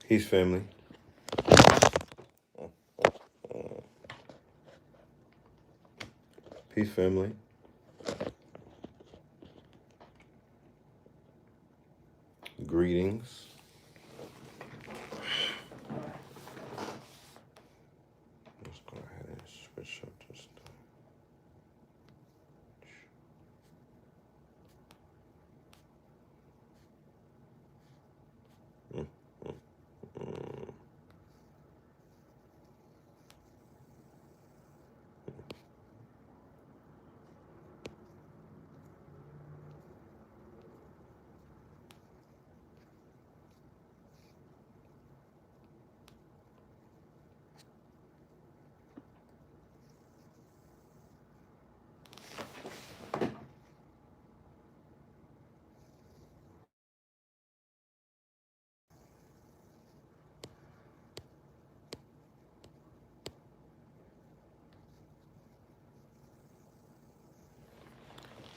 Peace, family. Peace, family. Greetings. Let's go ahead and switch up this stuff.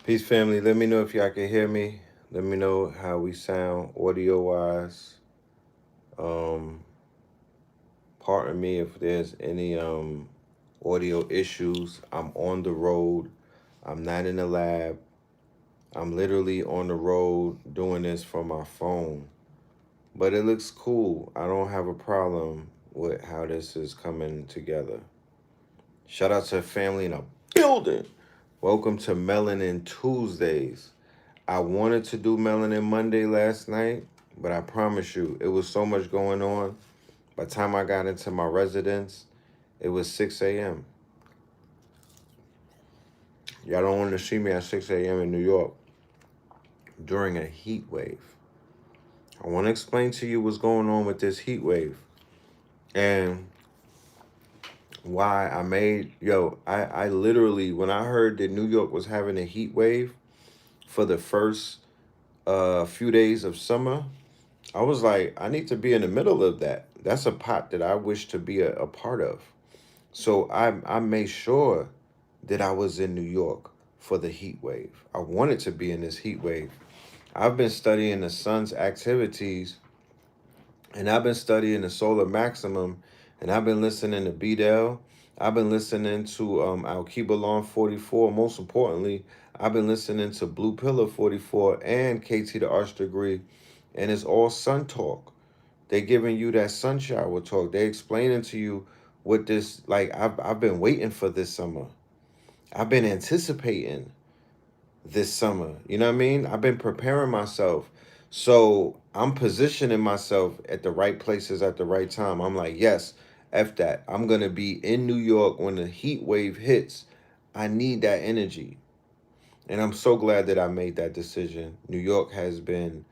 Peace, family. Let me know if y'all can hear me. Let me know how we sound audio-wise. Um, Pardon me if there's any audio issues. I'm on the road. I'm not in the lab. I'm literally on the road doing this from my phone. But it looks cool. I don't have a problem with how this is coming together. Shout out to the family in the building. Welcome to Melanin Tuesdays. I wanted to do Melanin Monday last night, but I promise you, it was so much going on. By the time I got into my residence, it was 6 a.m. Y'all don't want to see me at 6 a.m. in New York during a heat wave. I want to explain to you what's going on with this heat wave and why I literally, when I heard that New York was having a heat wave for the first few days of summer, I was like, I need to be in the middle of that. That's a pot that I wish to be a part of. So I made sure that I was in New York for the heat wave. I wanted to be in this heat wave. I've been studying the sun's activities, and I've been studying the solar maximum, and I've been listening to Bedell. I've been listening to Al Keebalon 44. Most importantly, I've been listening to Blue Pillar 44 and KT the Arch Degree, and it's all sun talk. They're giving you that sun shower talk. They're explaining to you what this, like, I've been waiting for this summer. I've been anticipating this summer. You know what I mean? I've been preparing myself. So I'm positioning myself at the right places at the right time. I'm like, yes, F that. I'm going to be in New York when the heat wave hits. I need that energy. And I'm so glad that I made that decision. New York has been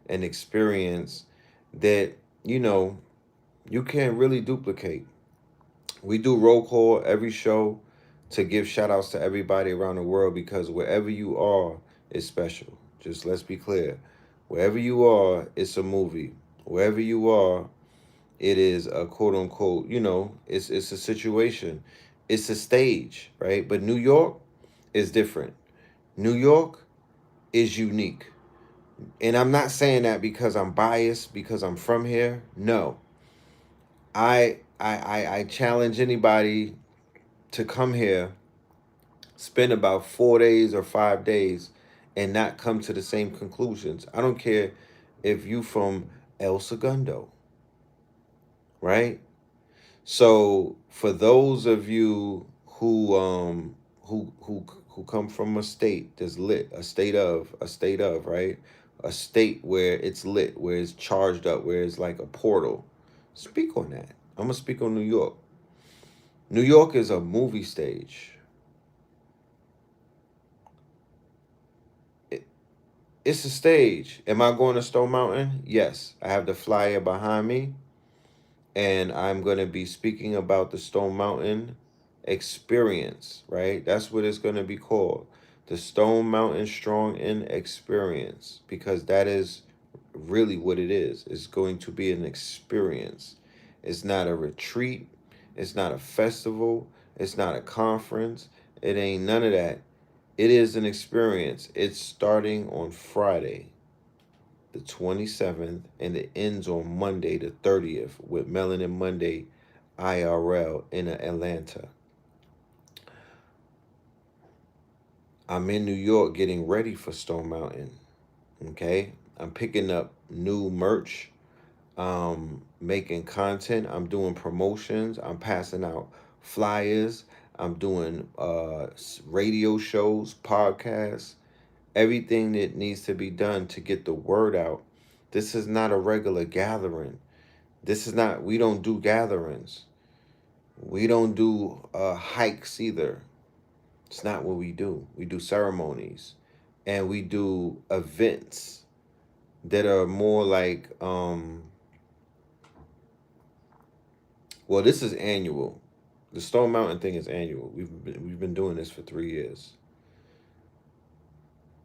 an experience that, you know, you can't really duplicate. We do roll call every show to give shout outs to everybody around the world because wherever you are is special. Just let's be clear. Wherever you are, it's a movie. Wherever you are, it is a quote unquote, it's a situation. It's a stage, right? But New York is different. New York is unique. And I'm not saying that because I'm biased, because I'm from here. No. I challenge anybody to come here, spend about 4 days or 5 days, and not come to the same conclusions. I don't care if you from El Segundo, right? So for those of you who come from a state that's lit, a state of, right? A state where it's lit, where it's charged up, where it's like a portal. Speak on that. I'm gonna speak on New York. New York is a movie stage. It's a stage. Am I going to Stone Mountain? Yes. I have the flyer behind me, and I'm going to be speaking about the Stone Mountain experience, right? That's what it's going to be called. The Stone Mountain Strong In Experience, because that is really what it is. It's going to be an experience. It's not a retreat. It's not a festival. It's not a conference. It ain't none of that. It is an experience. It's starting on Friday. the 27th, and it ends on Monday, the 30th, with Melanin Monday IRL in Atlanta. I'm in New York getting ready for Stone Mountain. Okay. I'm picking up new merch, making content. I'm doing promotions. I'm passing out flyers. I'm doing radio shows, podcasts, everything that needs to be done to get the word out. This is not a regular gathering. This is not, we don't do gatherings. We don't do hikes either. It's not what we do. We do ceremonies and we do events that are more like, well, this is annual. The Stone Mountain thing is annual. We've been doing this for 3 years.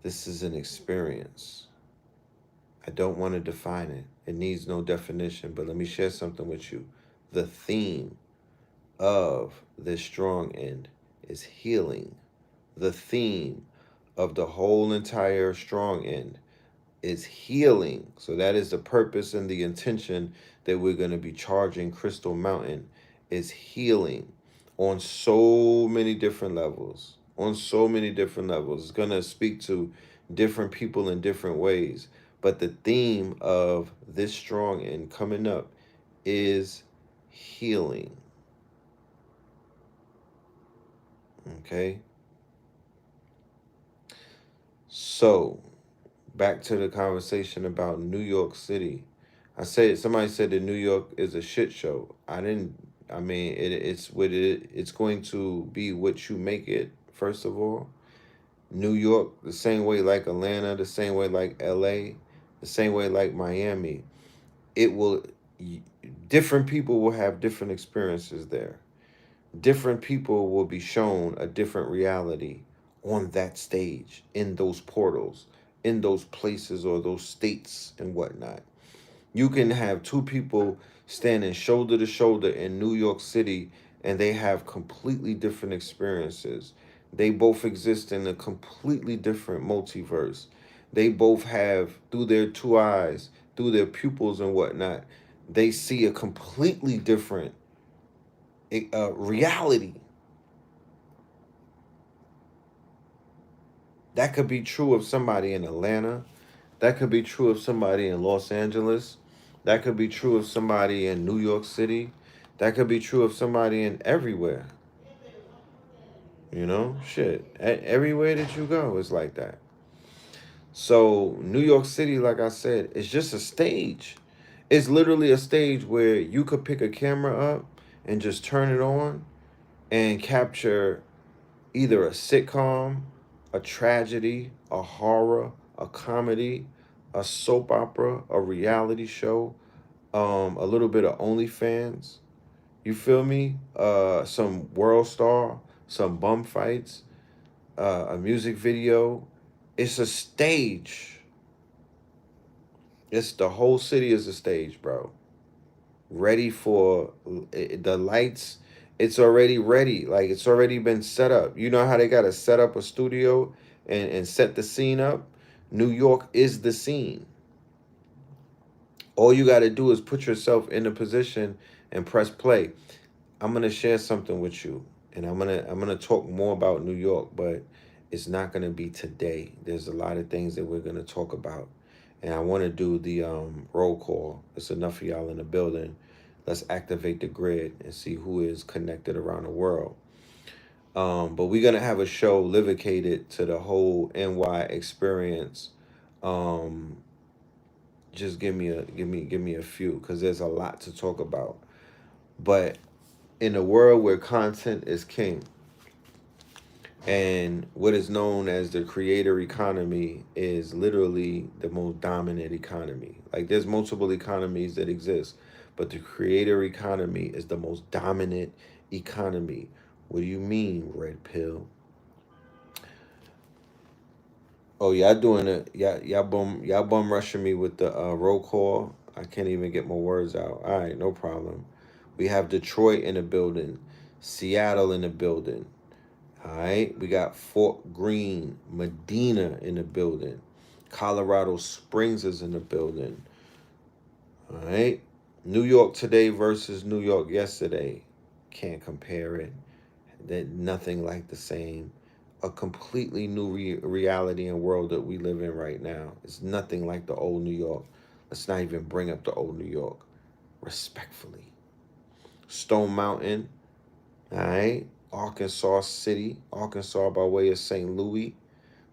This is an experience. I don't want to define it. It needs no definition, but let me share something with you. The theme of this strong end is healing. The theme of the whole entire strong end is healing. So that is the purpose and the intention that we're going to be charging Crystal Mountain is healing on so many different levels. On so many different levels. It's going to speak to different people in different ways. But the theme of this strong end coming up is healing. Okay? So, back to the conversation about New York City. Somebody said that New York is a shit show. I mean, it's what it's going to be what you make it, first of all. New York, the same way like Atlanta, the same way like LA, the same way like Miami. It will, different people will have different experiences there. Different people will be shown a different reality on that stage, in those portals, in those places or those states and whatnot. You can have two people standing shoulder to shoulder in New York City and they have completely different experiences. They both exist in a completely different multiverse. They both have, through their two eyes, through their pupils and whatnot, they see a completely different reality. That could be true of somebody in Atlanta. That could be true of somebody in Los Angeles. That could be true of somebody in New York City. That could be true of somebody in everywhere. You know, shit. Everywhere that you go is like that. So, New York City, like I said, is just a stage. It's literally a stage where you could pick a camera up and just turn it on and capture either a sitcom, a tragedy, a horror, a comedy, a soap opera, a reality show, a little bit of OnlyFans. You feel me? Some World Star, some bum fights, a music video. It's a stage. It's the whole city is a stage, bro. Ready for the lights. It's already ready. Like it's already been set up. You know how they gotta set up a studio and set the scene up? New York is the scene. All you gotta do is put yourself in a position and press play. I'm gonna share something with you, and I'm gonna talk more about New York, but it's not gonna be today. There's a lot of things that we're gonna talk about, and I want to do the roll call. It's enough of y'all in the building. Let's activate the grid and see who is connected around the world. But we're gonna have a show livicated to the whole NY experience. Um, just give me a few, because there's a lot to talk about. But in a world where content is king and what is known as the creator economy is literally the most dominant economy. Like there's multiple economies that exist, but the creator economy is the most dominant economy. What do you mean, red pill? Oh, y'all doing it. Y'all bum rushing me with the roll call. I can't even get my words out. All right, no problem. We have Detroit in the building, Seattle in the building. All right, we got Fort Greene, Medina in the building, Colorado Springs is in the building. All right. New York today versus New York yesterday. Can't compare it. That nothing like the same. A completely new reality and world that we live in right now. It's nothing like the old New York. Let's not even bring up the old New York. Respectfully. Stone Mountain. All right. Arkansas City. Arkansas by way of St. Louis.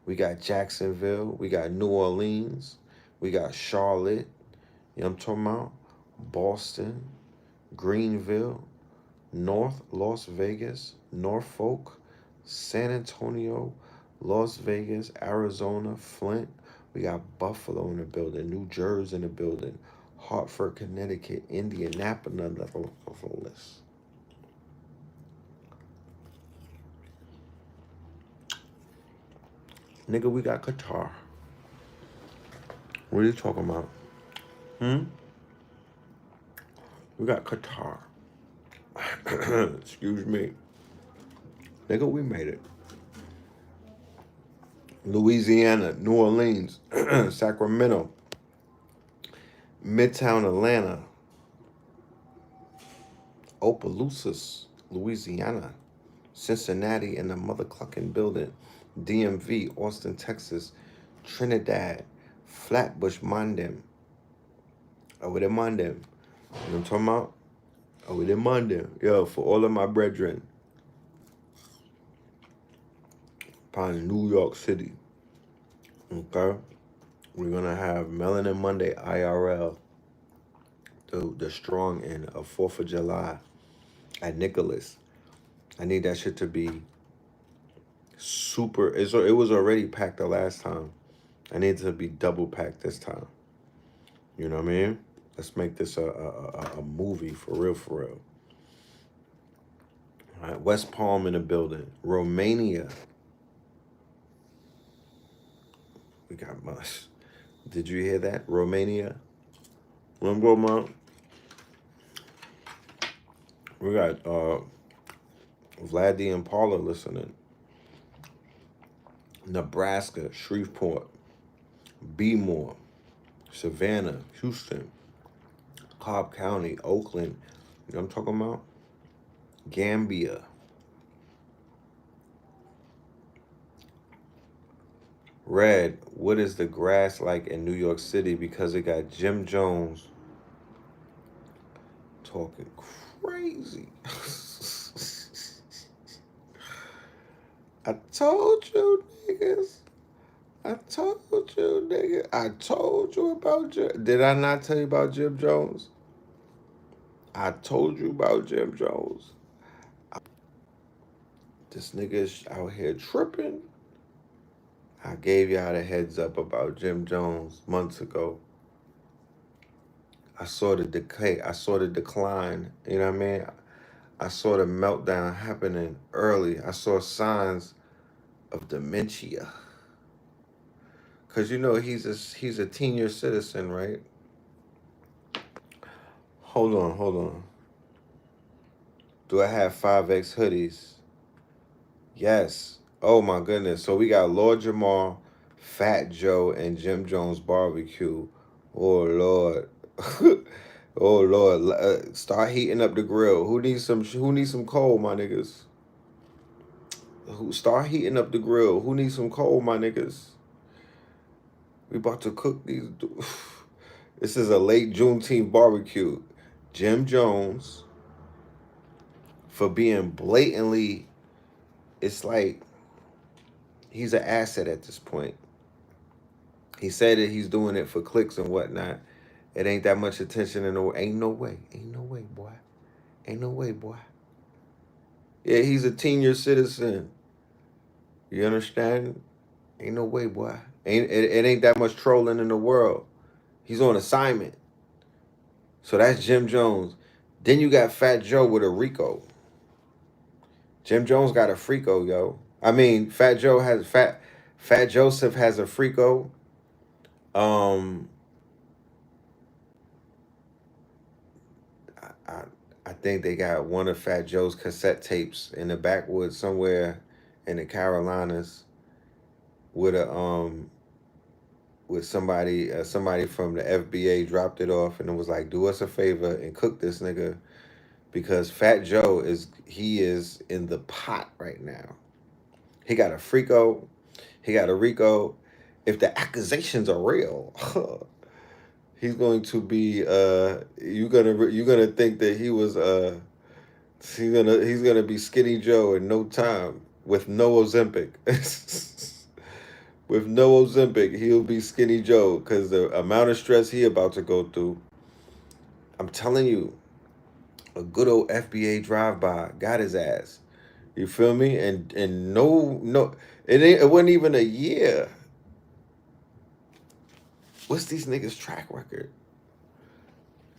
We got Jacksonville. We got New Orleans. We got Charlotte. You know what I'm talking about? Boston. Greenville. North Las Vegas. Norfolk. San Antonio. Las Vegas. Arizona. Flint. We got Buffalo in the building. New Jersey in the building. Hartford, Connecticut. Indianapolis. Nigga, we got Qatar. What are you talking about? We got Qatar. Excuse me. Nigga, we made it. Louisiana, New Orleans, Sacramento, Midtown Atlanta, Opelousas, Louisiana, Cincinnati in the motherclucking building, DMV, Austin, Texas, Trinidad, Flatbush, Mandem. Over there, Mandem. You know what I'm talking about? Over there, Mandem. Yo, for all of my brethren. Upon New York City. Okay? We're going to have Melanin Monday IRL. The strong end of 4th of July at Nicholas. I need that shit to be super. It was already packed the last time. I need it to be double packed this time. You know what I mean? Let's make this a movie for real, for real. All right, West Palm in the building. Romania. We got much. Did you hear that? Romania. Let me go, man. We got Vladdy and Paula listening. Nebraska, Shreveport, Bmore, Savannah, Houston, Cobb County, Oakland. You know what I'm talking about? Gambia. Red, what is the grass like in New York City? Because it got Jim Jones talking crazy. I told you, niggas. I told you, nigga. I told you about Jim. Did I not tell you about Jim Jones? I told you about Jim Jones. This nigga's out here tripping. I gave y'all the heads up about Jim Jones months ago. I saw the decay. I saw the decline. You know what I mean? I saw the meltdown happening early. I saw signs of dementia. Cause you know he's a senior citizen, right? Hold on. Do I have 5X hoodies? Yes. Oh my goodness. So we got Lord Jamal, Fat Joe, and Jim Jones barbecue. Oh Lord. Oh Lord. Start heating up the grill. Who needs some coal, my niggas? Start heating up the grill. Who needs some coal, my niggas? We about to cook these. This is a late Juneteenth barbecue. Jim Jones, for being blatantly, it's like he's an asset at this point. He said that he's doing it for clicks and whatnot. It ain't that much attention in the way. Ain't no way, boy. Ain't no way, boy. Yeah, he's a senior citizen. You understand? Ain't no way, boy. It ain't that much trolling in the world. He's on assignment. So that's Jim Jones. Then you got Fat Joe with a Rico. Jim Jones got a Frico, yo. I mean, Fat Joseph has a Frico. I think they got one of Fat Joe's cassette tapes in the backwoods somewhere in the Carolinas with a with somebody. Somebody from the FBA dropped it off and it was like, do us a favor and cook this nigga because Fat Joe is in the pot right now. He got a Frico, he got a Rico. If the accusations are real, he's going to be you're gonna think that he was he's gonna be Skinny Joe in no time with no Ozempic. With no Ozempic, he'll be Skinny Joe because the amount of stress he about to go through. I'm telling you, a good old FBA drive by got his ass. You feel me? And no, it wasn't even a year. What's these niggas' track record?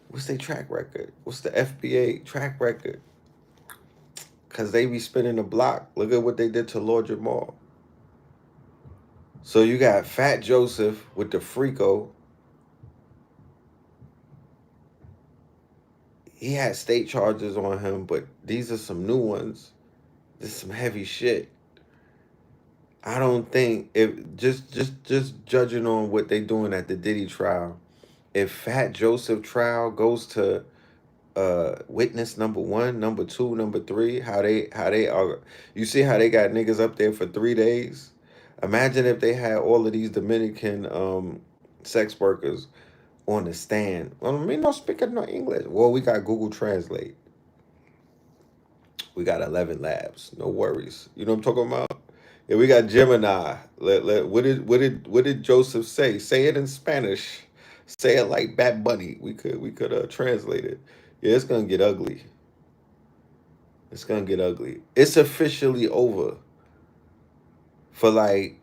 What's their track record? What's the FBA track record? Cause they be spinning the block. Look at what they did to Lord Jamal. So you got Fat Joseph with the Frico. He had state charges on him, but these are some new ones. This is some heavy shit. I don't think if just judging on what they doing at the Diddy trial, if Fat Joseph trial goes to witness number 1, number 2, number 3, how they are, you see how they got niggas up there for 3 days. Imagine if they had all of these Dominican sex workers on the stand. Well, me no speaking no English. Well, we got Google Translate. We got 11 labs. No worries. You know what I'm talking about? Yeah, we got Gemini. What did Joseph say? Say it in Spanish. Say it like Bat Bunny. We could translate it. Yeah, it's gonna get ugly. It's gonna get ugly. It's officially over for like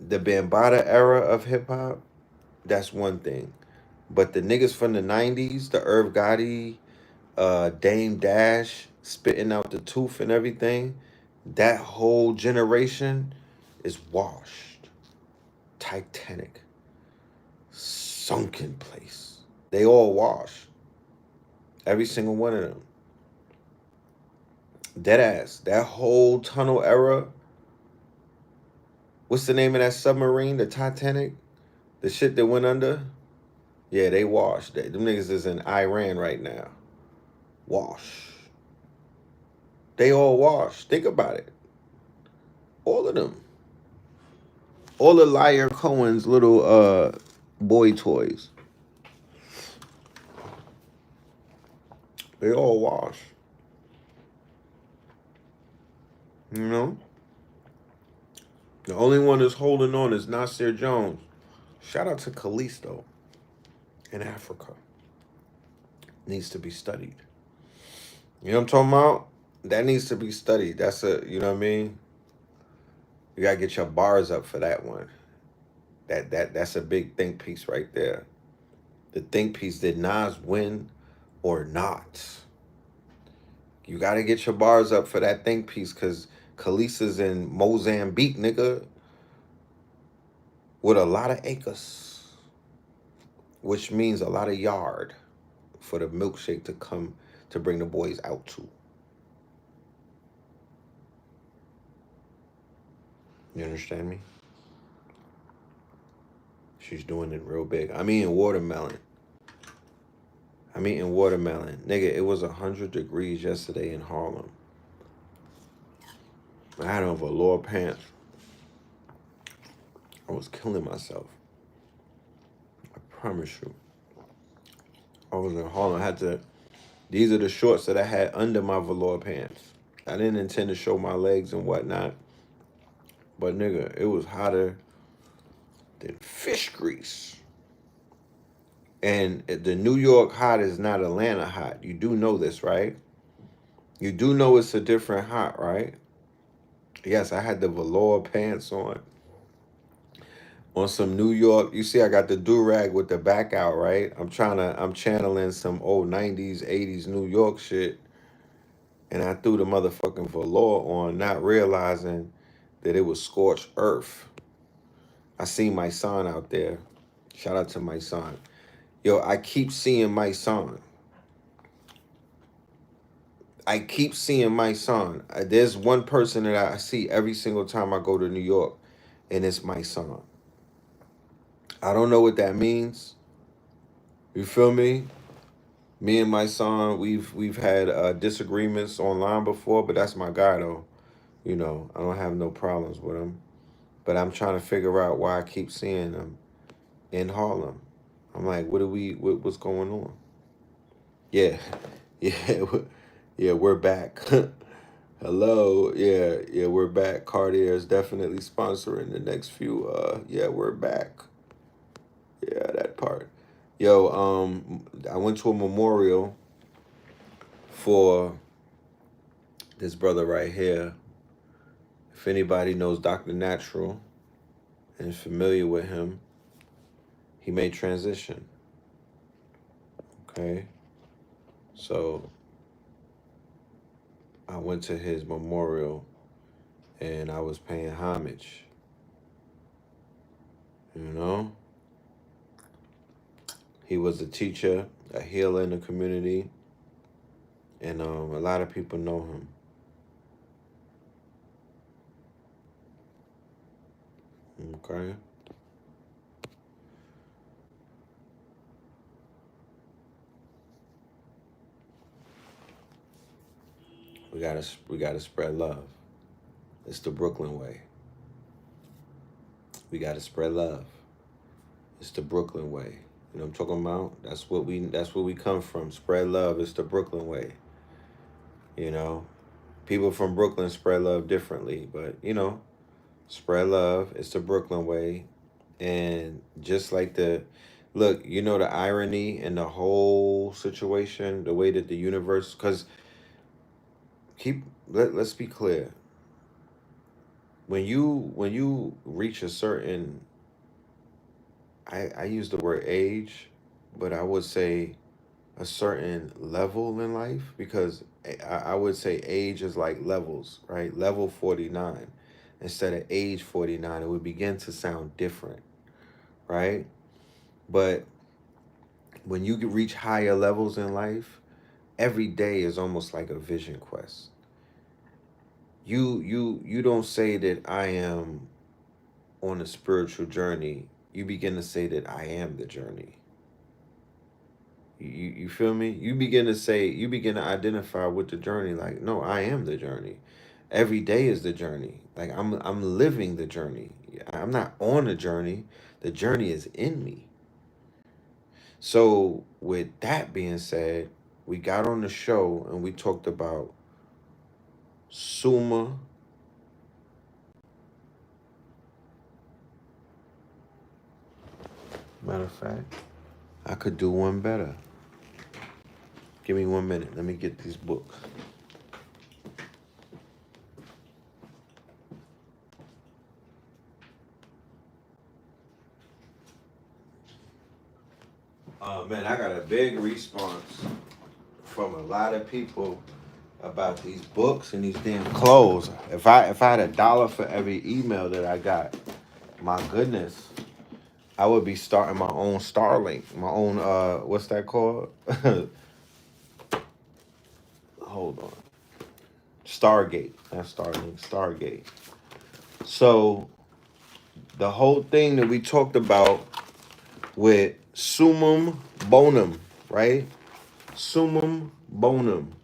the Bambaataa era of hip hop. That's one thing, but the niggas from the '90s, the Irv Gotti, Dame Dash, spitting out the tooth and everything, that whole generation is washed. Titanic. Sunken place. They all washed. Every single one of them. Dead ass. That whole tunnel era. What's the name of that submarine? The Titanic? The shit that went under? Yeah, they washed. Them niggas is in Iran right now. Wash. They all washed. Think about it. All of them. All of Liar Cohen's little boy toys. They all wash. You know? The only one that's holding on is Nasir Jones. Shout out to Callisto in Africa. Needs to be studied. You know what I'm talking about? That needs to be studied. That's you know what I mean? You gotta get your bars up for that one. That's a big think piece right there. The think piece, did Nas win or not? You gotta get your bars up for that think piece because Khaleesi's in Mozambique, nigga, with a lot of acres, which means a lot of yard for the milkshake to come to bring the boys out to. You understand me? She's doing it real big. I'm eating watermelon. Nigga, it was 100 degrees yesterday in Harlem. I had on velour pants. I was killing myself. I promise you. I was in Harlem. These are the shorts that I had under my velour pants. I didn't intend to show my legs and whatnot. But nigga, it was hotter than fish grease. And the New York hot is not Atlanta hot. You do know this, right? You do know it's a different hot, right? Yes, I had the velour pants on some New York. You see, I got the do-rag with the back out, right? I'm channeling some old 90s, 80s New York shit. And I threw the motherfucking velour on, not realizing that it was scorched earth. I seen my son out there. Shout out to my son. Yo, I keep seeing my son. There's one person that I see every single time I go to New York, and it's my son. I don't know what that means. You feel me? Me and my son, we've had disagreements online before, but that's my guy though. You know, I don't have no problems with him. But I'm trying to figure out why I keep seeing him in Harlem. I'm like, what's going on? Yeah, yeah, yeah, we're back. Hello, yeah, we're back. Cartier is definitely sponsoring the next few. Yeah, we're back. Yeah, that part. Yo, I went to a memorial for this brother right here. If anybody knows Dr. Natural and is familiar with him, he made transition. Okay, so I went to his memorial and I was paying homage. You know, he was a teacher, a healer in the community, and a lot of people know him. Okay. We gotta spread love. It's the Brooklyn way. We gotta spread love. It's the Brooklyn way. You know what I'm talking about? That's where we come from. Spread love. It's the Brooklyn way. You know, people from Brooklyn spread love differently, but you know, spread love. It's the Brooklyn way, and just like the look, you know, the irony in the whole situation, the way that the universe, because let's be clear. When you reach a certain, I use the word age, but I would say a certain level in life, because I would say age is like levels, right? Level 49 instead of age 49, it would begin to sound different, right? But when you reach higher levels in life, every day is almost like a vision quest. You don't say that I am on a spiritual journey. You begin to say that I am the journey. You feel me? You begin to identify with the journey. Like, no, I am the journey. Every day is the journey. Like I'm living the journey. I'm not on a journey. The journey is in me. So with that being said, we got on the show and we talked about Summa. Matter of fact, I could do one better. Give me 1 minute. Let me get these books. Man, I got a big response from a lot of people about these books and these damn clothes. If I had $1 for every email that I got, my goodness, I would be starting my own Starlink, my own what's that called? Hold on. Stargate. Not Starlink, Stargate. So the whole thing that we talked about with summum bonum, right? Summum bonum.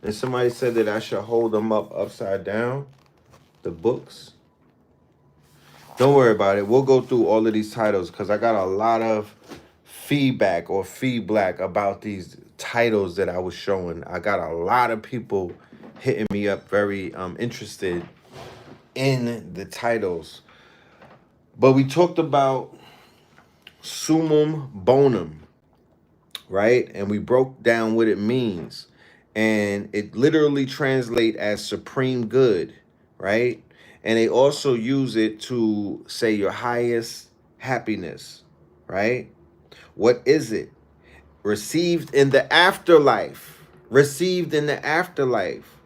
And somebody said that I should hold them up upside down, the books. Don't worry about it. We'll go through all of these titles because I got a lot of feedback or feedback about these titles that I was showing. I got a lot of people hitting me up very interested in the titles. But we talked about summum bonum, right? And we broke down what it means. And it literally translates as supreme good, right? And they also use it to say your highest happiness, right? What is it? Received in the afterlife. Received in the afterlife.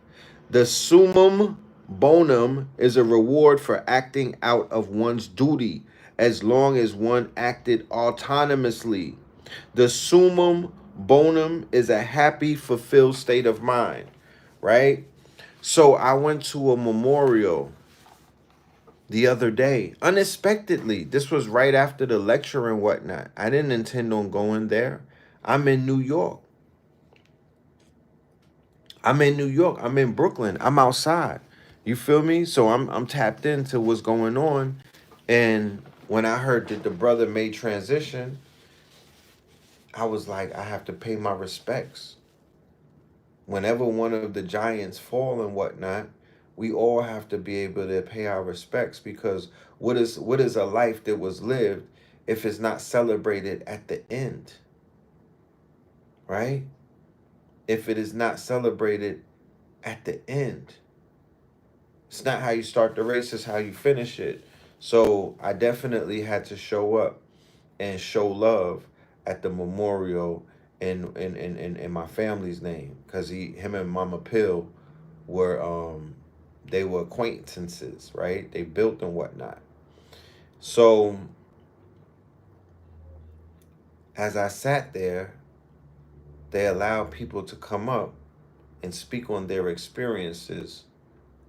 The summum bonum is a reward for acting out of one's duty as long as one acted autonomously. The summum bonum is a happy, fulfilled state of mind, right? So I went to a memorial the other day, unexpectedly. This was right after the lecture and whatnot. I didn't intend on going there. I'm in New York. I'm in New York. I'm in Brooklyn. I'm outside. You feel me? So I'm tapped into what's going on. And when I heard that the brother made transition, I was like, I have to pay my respects. Whenever one of the giants fall and whatnot, we all have to be able to pay our respects, because what is a life that was lived if it's not celebrated at the end, right? If it is not celebrated at the end. It's not how you start the race, it's how you finish it. So I definitely had to show up and show love at the memorial in my family's name, because him and Mama Pill were they were acquaintances, right? They built and whatnot. So as I sat there, they allowed people to come up and speak on their experiences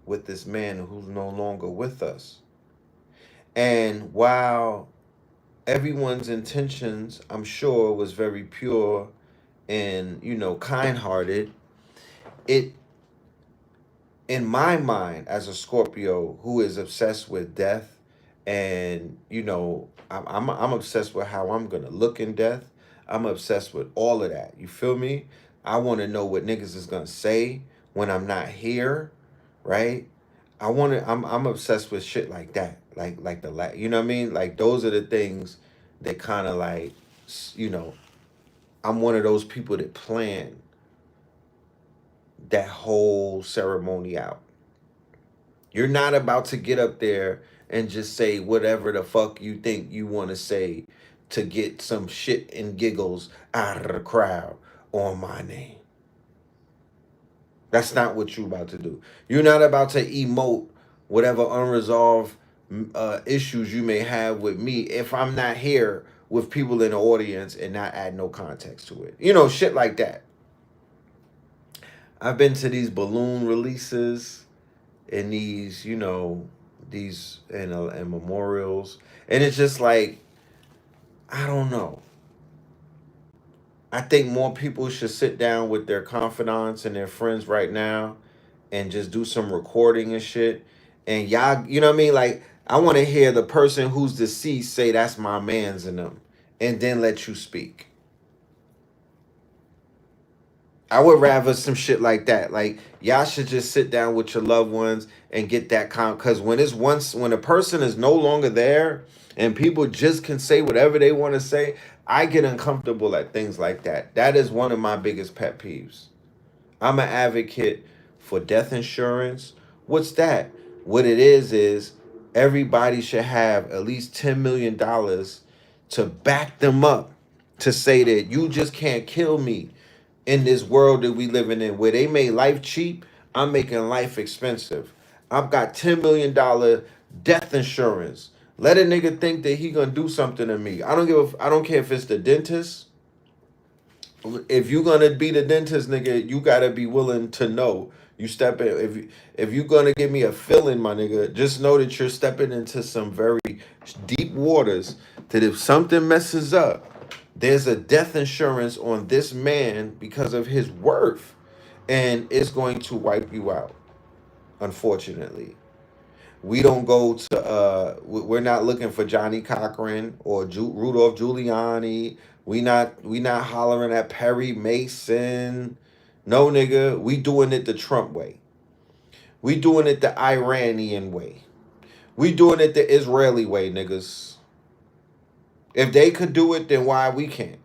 with this man who's no longer with us. And while everyone's intentions, I'm sure, was very pure and, kind-hearted, it in my mind, as a Scorpio who is obsessed with death, and I'm obsessed with how I'm gonna look in death. I'm obsessed with all of that. You feel me? I want to know what niggas is gonna say when I'm not here, right? I'm obsessed with shit like that, like you know what I mean? Like those are the things that kind of like, you know, I'm one of those people that plan that whole ceremony out. You're not about to get up there and just say whatever the fuck you think you want to say to get some shit and giggles out of the crowd on my name. That's not what you're about to do. You're not about to emote whatever unresolved issues you may have with me if I'm not here with people in the audience and not add no context to it. Shit like that. I've been to these balloon releases and these, these and memorials, and it's just like, I don't know. I think more people should sit down with their confidants and their friends right now and just do some recording and shit. And y'all, you know what I mean? Like, I want to hear the person who's deceased say that's my man's in them, and then let you speak. I would rather some shit like that. Like, y'all should just sit down with your loved ones and get that because when a person is no longer there and people just can say whatever they want to say, I get uncomfortable at things like that. That is one of my biggest pet peeves. I'm an advocate for death insurance. What's that? What it is everybody should have at least $10 million to back them up, to say that you just can't kill me in this world that we living in, where they made life cheap. I'm making life expensive. I've got $10 million death insurance. Let a nigga think that he gonna do something to me. I don't care if it's the dentist. If you gonna be the dentist, nigga, you gotta be willing to know. You step in, if you gonna give me a filling, my nigga, just know that you're stepping into some very deep waters. That if something messes up, there's a death insurance on this man because of his worth, and it's going to wipe you out. Unfortunately, we don't go to. We're not looking for Johnny Cochran or Rudolph Giuliani. We not hollering at Perry Mason. No, nigga, we doing it the Trump way. We doing it the Iranian way. We doing it the Israeli way, niggas. If they could do it, then why we can't?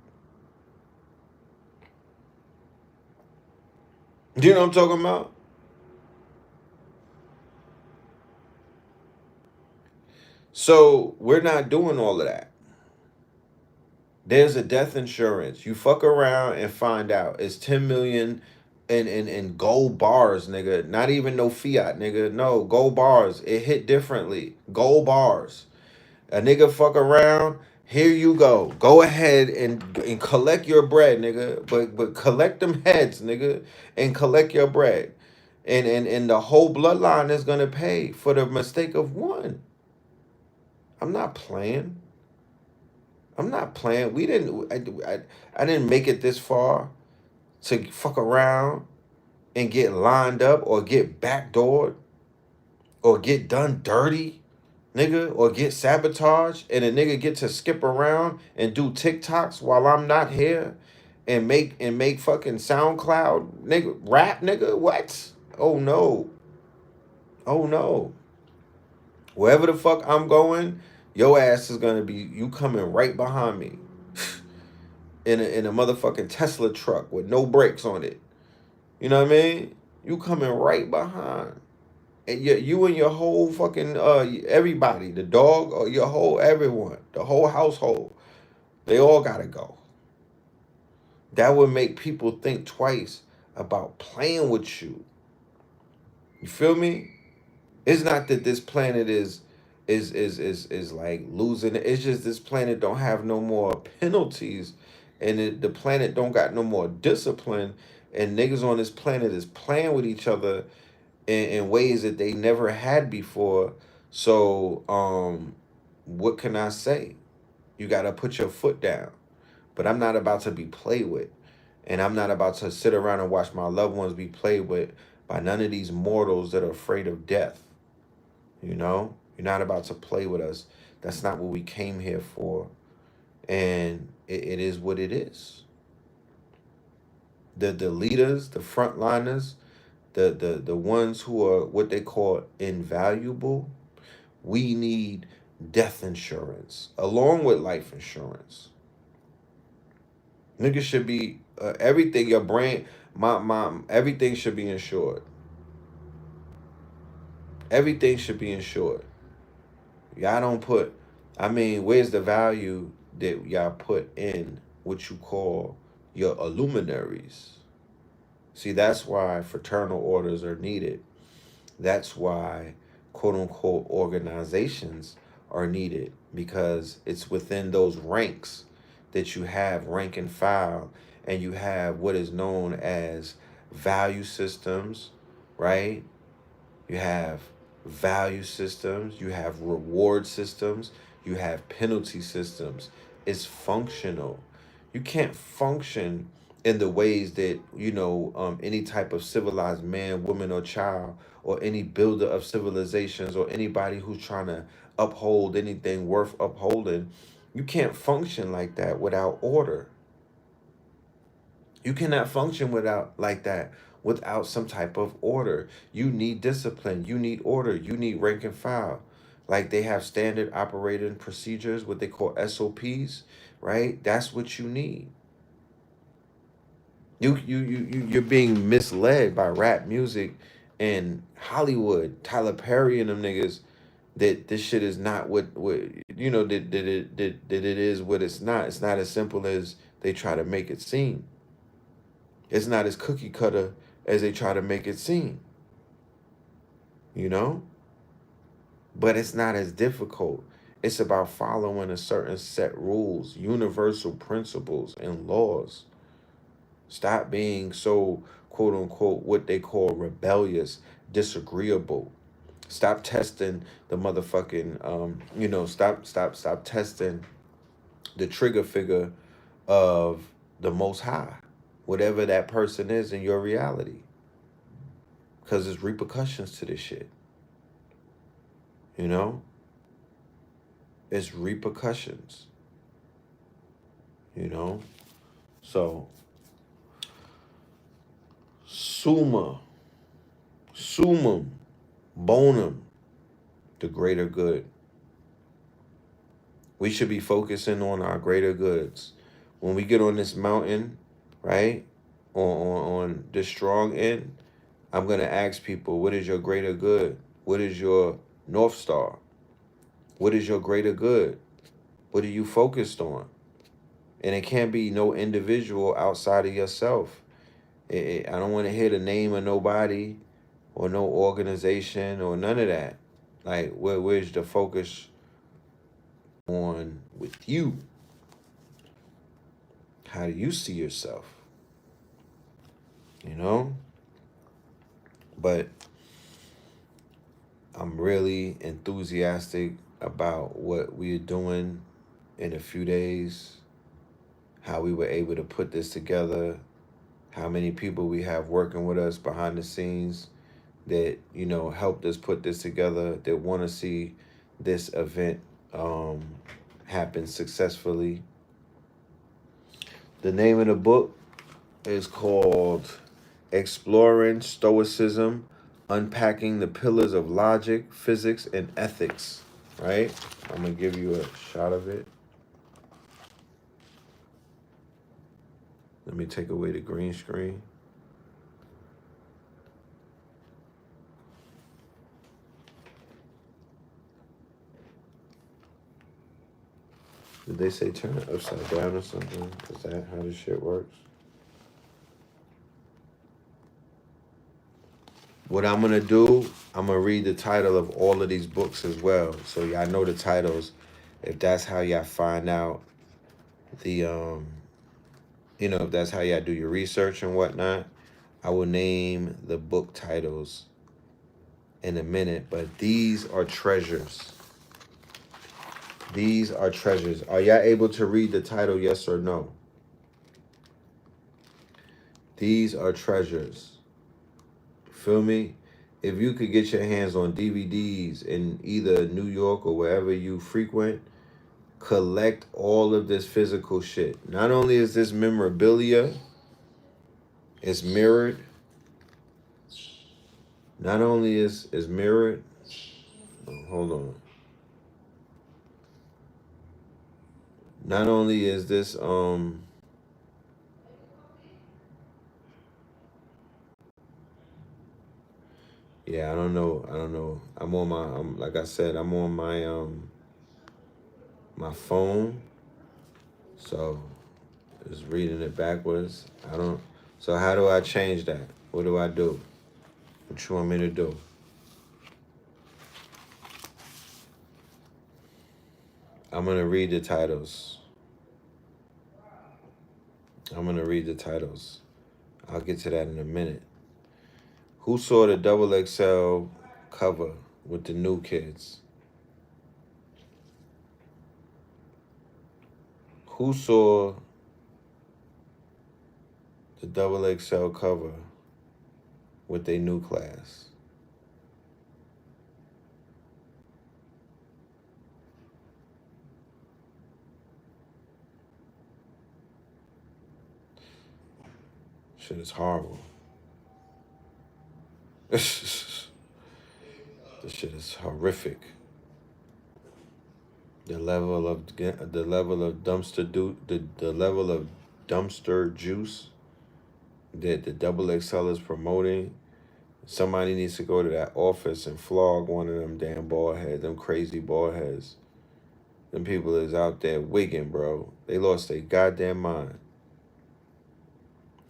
Do you know what I'm talking about? So we're not doing all of that. There's a death insurance. You fuck around and find out it's 10 million in gold bars, nigga. Not even no fiat, nigga. No, gold bars. It hit differently. Gold bars. A nigga fuck around. Here you go. Go ahead and collect your bread, nigga. But collect them heads, nigga, and collect your bread. And the whole bloodline is gonna pay for the mistake of one. I'm not playing. I'm not playing. We didn't. I didn't make it this far to fuck around and get lined up or get backdoored or get done dirty, nigga, or get sabotaged, and a nigga get to skip around and do TikToks while I'm not here and make fucking SoundCloud nigga rap nigga. What? Oh no. Oh no. Wherever the fuck I'm going, your ass is gonna be you coming right behind me. In a motherfucking Tesla truck with no brakes on it. You know what I mean? You coming right behind. And you and your whole fucking everybody, the dog, or your whole everyone, the whole household, they all gotta go. That would make people think twice about playing with you. You feel me? It's not that this planet is like losing. It's just this planet don't have no more penalties, and the planet don't got no more discipline, and niggas on this planet is playing with each other in ways that they never had before. So, what can I say? You got to put your foot down. But I'm not about to be played with. And I'm not about to sit around and watch my loved ones be played with by none of these mortals that are afraid of death. You know? You're not about to play with us. That's not what we came here for. And it is what it is. The leaders, the frontliners, the ones who are what they call invaluable, we need death insurance along with life insurance. Niggas should be everything. Your brain, my everything should be insured. Everything should be insured. Y'all don't put. I mean, where's the value that y'all put in what you call your illuminaries? See, that's why fraternal orders are needed. That's why quote unquote organizations are needed, because it's within those ranks that you have rank and file, and you have what is known as value systems, right? You have value systems, you have reward systems, you have penalty systems. It's functional. You can't function in the ways that, any type of civilized man, woman, or child, or any builder of civilizations, or anybody who's trying to uphold anything worth upholding. You can't function like that without order. You cannot function without like that without some type of order. You need discipline. You need order. You need rank and file. Like they have standard operating procedures, what they call SOPs, right? That's what you need. You're being misled by rap music and Hollywood, Tyler Perry and them niggas, that this shit is not what that it is what it's not. It's not as simple as they try to make it seem. It's not as cookie cutter as they try to make it seem, you know? But it's not as difficult. It's about following a certain set rules, universal principles and laws. Stop being so quote unquote what they call rebellious, disagreeable. Stop testing the motherfucking stop testing the trigger figure of the most high, whatever that person is in your reality. Because there's repercussions to this shit. You know? It's repercussions. You know? So, sumum, bonum, the greater good. We should be focusing on our greater goods. When we get on this mountain, right, on this strong end, I'm going to ask people, what is your greater good? What is your North Star? What is your greater good? What are you focused on? And it can't be no individual outside of yourself. I don't want to hear the name of nobody or no organization or none of that. Like, where's the focus on with you? How do you see yourself? You know? But I'm really enthusiastic about what we're doing in a few days, how we were able to put this together, how many people we have working with us behind the scenes that, you know, helped us put this together, that want to see this event um, happen successfully. The name of the book is called Exploring Stoicism, Unpacking the Pillars of Logic, Physics, and Ethics, right? I'm going to give you a shot of it. Let me take away the green screen. Did they say turn it upside down or something? Is that how this shit works? What I'm gonna do, I'm gonna read the title of all of these books as well, so y'all know the titles. If that's how y'all find out the, you know, if that's how y'all do your research and whatnot, I will name the book titles in a minute. But these are treasures. These are treasures. Are y'all able to read the title? Yes or no? These are treasures. Feel me? If you could get your hands on DVDs in either New York or wherever you frequent, collect all of this physical shit. Not only is this memorabilia, it's mirrored. Not only is mirrored. Hold on. Not only is this yeah, I don't know. I'm on my like I said, I'm on my phone. So it's reading it backwards. I don't So how do I change that? What do I do? What you want me to do? I'm gonna read the titles. I'm gonna read the titles. I'll get to that in a minute. Who saw the double XL cover with the new kids? Who saw the double XL cover with their new class? Shit is horrible. This shit is horrific. The level of dumpster juice that the double XL is promoting. Somebody needs to go to that office and flog one of them damn bald heads, them crazy bald heads. Them people is out there wigging, bro. They lost their goddamn mind.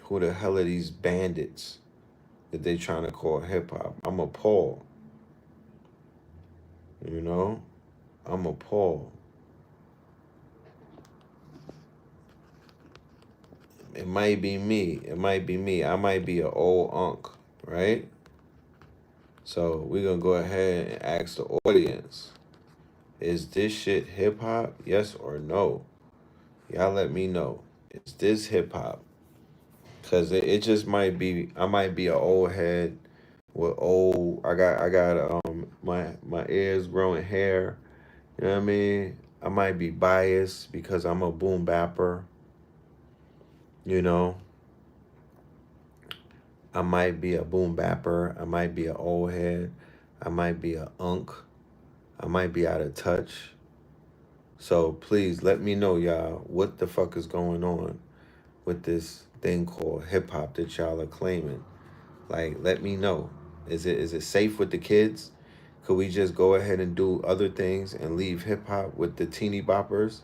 Who the hell are these bandits that they trying to call hip hop? I'm appalled. You know? I'm appalled. It might be me. It might be me. I might be an old unk, right? So we're going to go ahead and ask the audience, is this shit hip hop? Yes or no? Y'all let me know. Is this hip hop? Because it just might be, I might be an old head with old, I got my ears growing hair. You know what I mean? I might be biased because I'm a boom bapper. You know? I might be a boom bapper. I might be an old head. I might be a unk. I might be out of touch. So please let me know, y'all, what the fuck is going on with this thing called hip hop that y'all are claiming. Like, let me know. Is it safe with the kids? Could we just go ahead and do other things and leave hip hop with the teeny boppers?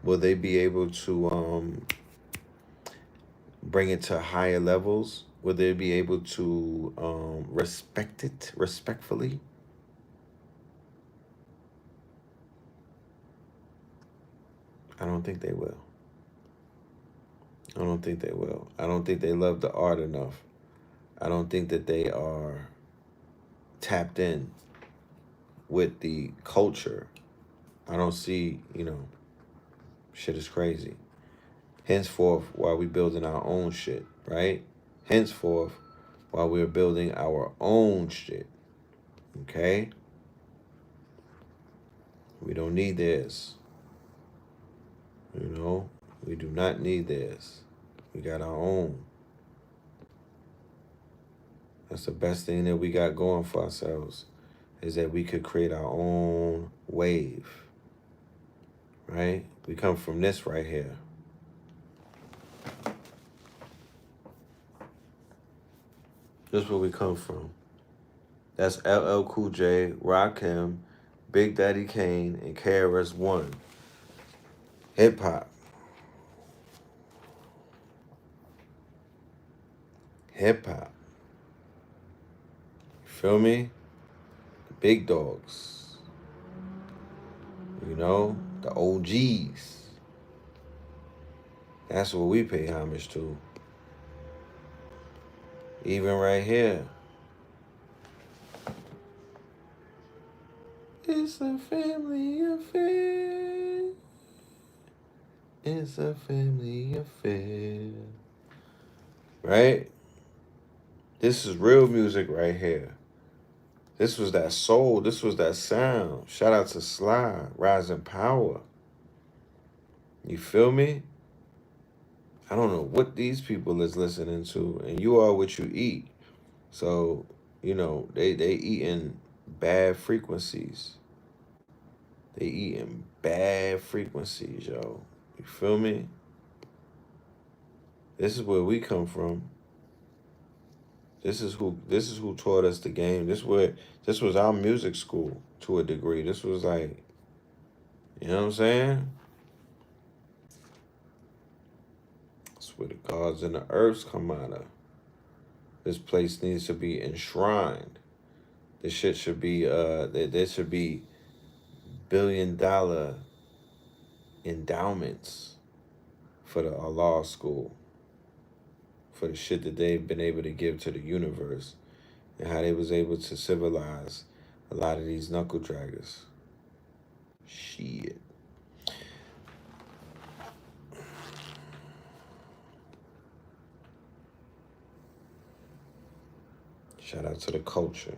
Will they be able to bring it to higher levels? Will they be able to respect it respectfully? I don't think they will. I don't think they will. I don't think they love the art enough. I don't think that they are tapped in with the culture I don't see, shit is crazy. Henceforth, while we building our own shit, right? Henceforth, while we're building our own shit, okay? We don't need this. We do not need this. We got our own. That's the best thing that we got going for ourselves, is that we could create our own wave, right? We come from this right here. This is where we come from. That's LL Cool J, Rakim, Big Daddy Kane, and KRS-One. Hip hop. Hip hop. You feel me? The big dogs. The OGs. That's what we pay homage to. Even right here. It's a family affair. It's a family affair. Right? This is real music right here. This was that soul. This was that sound. Shout out to Sly, Rising Power. You feel me? I don't know what these people is listening to, and you are what you eat. So, they eating bad frequencies. They eating bad frequencies, yo. You feel me? This is where we come from. This is who taught us the game. This was our music school to a degree. This was like, you know what I'm saying? That's where the gods and the earths come out of. This place needs to be enshrined. This shit should be there should be $1 billion endowments for the Allah school, for the shit that they've been able to give to the universe, and how they was able to civilize a lot of these knuckle draggers. Shit. Shout out to the culture.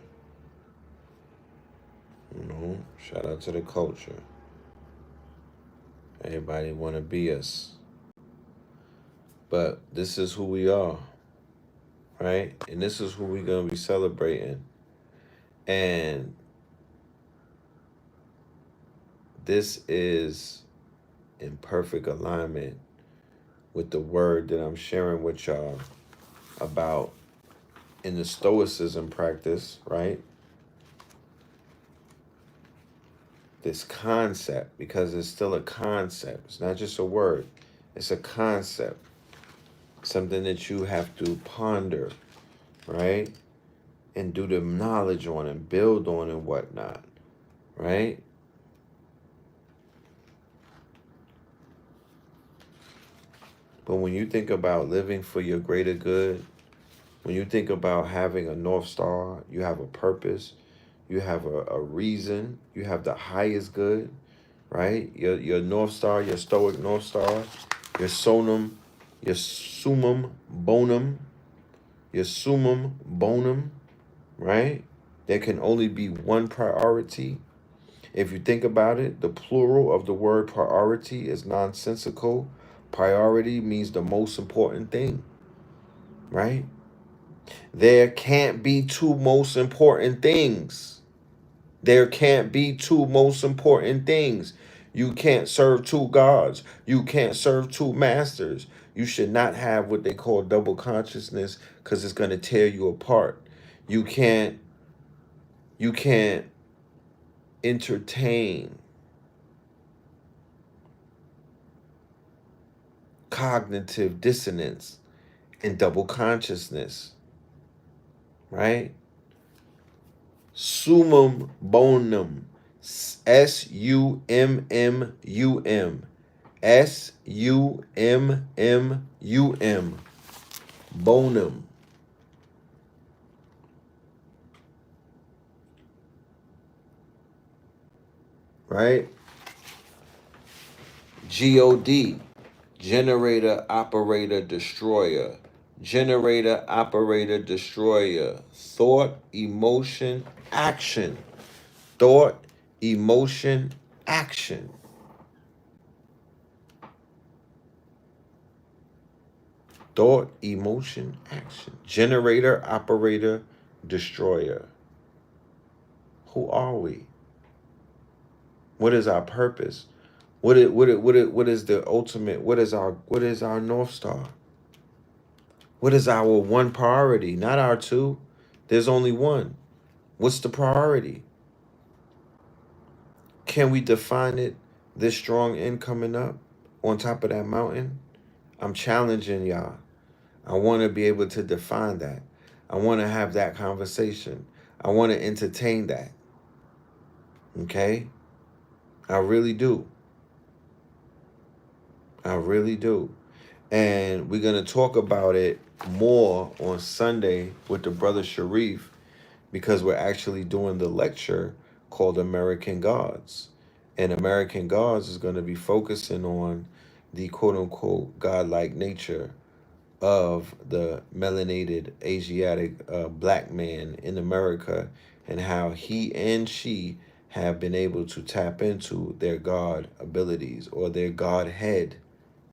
Shout out to the culture. Everybody want to be us. But this is who we are, right? And this is who we're going to be celebrating. And this is in perfect alignment with the word that I'm sharing with y'all about in the Stoicism practice, right? This concept, because it's still a concept. It's not just a word. It's a concept. Something that you have to ponder, right? And do the knowledge on and build on and whatnot, right? But when you think about living for your greater good, when you think about having a North Star, you have a purpose, you have a reason, you have the highest good, right? Your North Star, your Stoic North Star, your summum bonum, right? There can only be one priority. If you think about it, the plural of the word priority is nonsensical. Priority means the most important thing, right? There can't be two most important things. There can't be two most important things. You can't serve two gods. You can't serve two masters. You should not have what they call double consciousness, because it's going to tear you apart. You can't entertain cognitive dissonance and double consciousness, right? Summum bonum, SUMMUM, SUMMUM, bonum. Right? God, generator, operator, destroyer. Generator, operator, destroyer. Thought, emotion, action. Thought, emotion, action. Thought, emotion, action. Generator, operator, destroyer. Who are we? What is our purpose? What is the ultimate? What is our North Star? What is our one priority? Not our two. There's only one. What's the priority? Can we define it? This strong end coming up on top of that mountain? I'm challenging y'all. I want to be able to define that. I want to have that conversation. I want to entertain that. Okay? I really do. I really do. And we're going to talk about it more on Sunday with the brother Sharif, because we're actually doing the lecture called American Gods. And American Gods is going to be focusing on the quote unquote godlike nature of the melanated Asiatic black man in America, and how he and she have been able to tap into their God abilities, or their Godhead,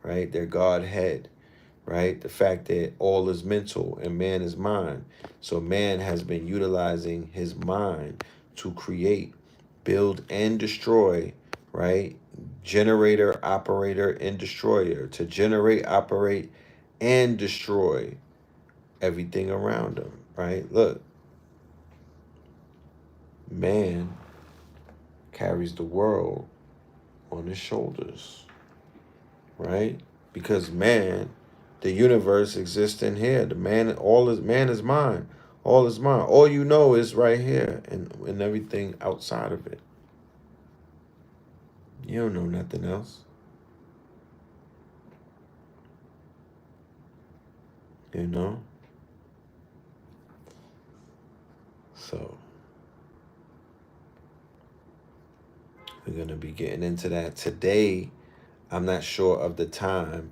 right? Their Godhead, right? The fact that all is mental and man is mind. So man has been utilizing his mind to create, build, and destroy, right? Generator, operator, and destroyer. To generate, operate, and destroy everything around him, right? Look, man carries the world on his shoulders, right? Because man, the universe exists in here. The man, man is mine. All is mine. All you know is right here, and everything outside of it. You don't know nothing else. You know? So we're going to be getting into that today. I'm not sure of the time,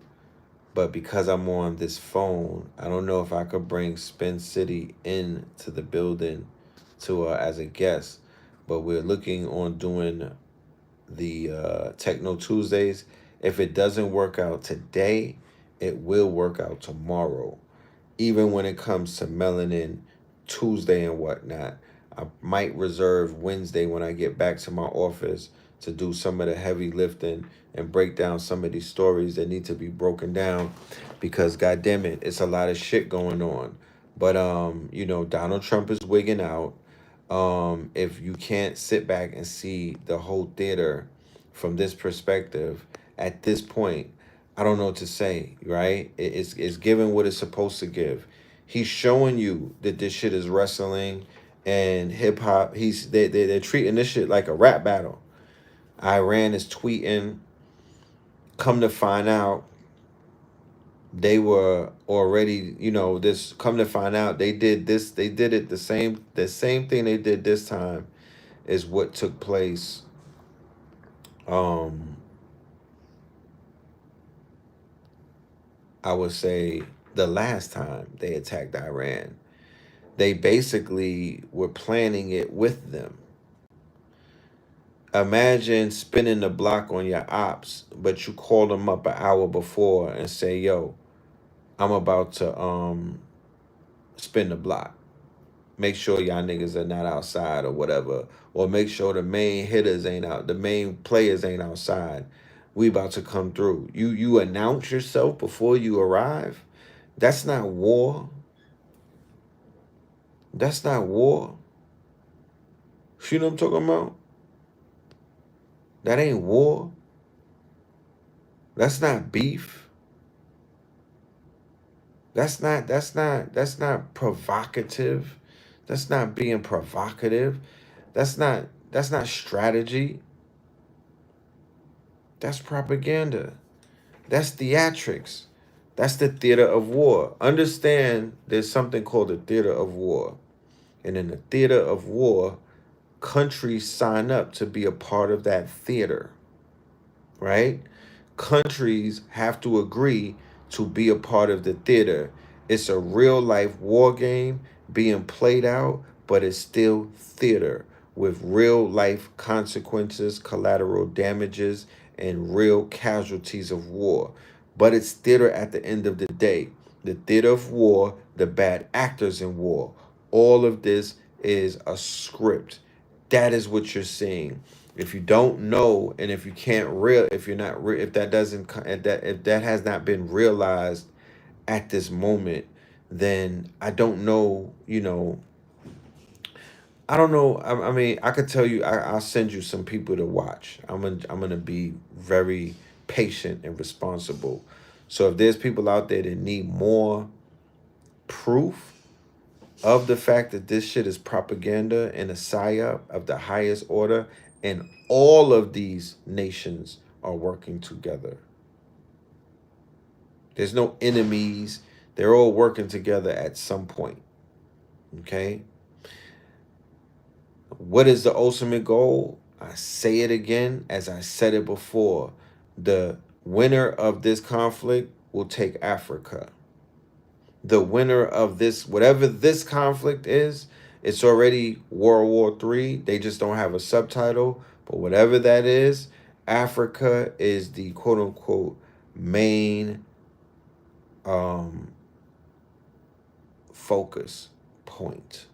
but because I'm on this phone, I don't know if I could bring Spin City into the building to as a guest. But we're looking on doing the Techno Tuesdays. If it doesn't work out today, it will work out tomorrow. Even when it comes to Melanin Tuesday and whatnot, I might reserve Wednesday when I get back to my office to do some of the heavy lifting and break down some of these stories that need to be broken down, because goddamn it, it's a lot of shit going on. But Donald Trump is wigging out. If you can't sit back and see the whole theater from this perspective at this point, I don't know what to say, right? It's giving what it's supposed to give. He's showing you that this shit is wrestling and hip hop. They're treating this shit like a rap battle. Iran is tweeting. Come to find out, they were already, this. Come to find out, they did this. They did it the same thing they did this time is what took place. I would say the last time they attacked Iran, they basically were planning it with them. Imagine spinning the block on your ops, but you call them up an hour before and say, "Yo, I'm about to spin the block. Make sure y'all niggas are not outside or whatever, or make sure the main hitters ain't out, the main players ain't outside. We about to come through." You announce yourself before you arrive. That's not war. That's not war. See what I'm talking about? That ain't war. That's not beef. That's not provocative. That's not being provocative. That's not strategy. That's propaganda. That's theatrics. That's the theater of war. Understand there's something called the theater of war. And in the theater of war, countries sign up to be a part of that theater, right? Countries have to agree to be a part of the theater. It's a real life war game being played out, but it's still theater with real life consequences, collateral damages, and real casualties of war. But it's theater at the end of the day. The theater of war, the bad actors in war. All of this is a script. That is what you're seeing. If you don't know, and if you can't real, if you're not, if that doesn't, if that has not been realized at this moment, then I don't know. I don't know. I mean, I could tell you. I'll send you some people to watch. I'm gonna be very patient and responsible. So if there's people out there that need more proof of the fact that this shit is propaganda and a psyop of the highest order, and all of these nations are working together. There's no enemies. They're all working together at some point. Okay? What is the ultimate goal? I say it again as I said it before. The winner of this conflict will take Africa. The winner of this, whatever this conflict is, it's already World War III. They just don't have a subtitle. But whatever that is, Africa is the quote unquote main focus point.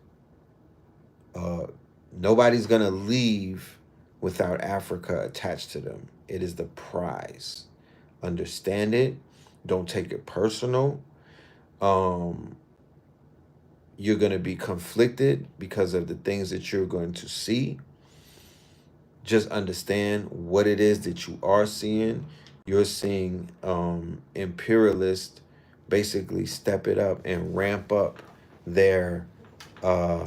Nobody's going to leave without Africa attached to them. It is the prize. Understand it. Don't take it personal. Um, you're going to be conflicted because of the things that you're going to see. Just understand what it is that you are seeing. You're seeing imperialists basically step it up and ramp up their uh,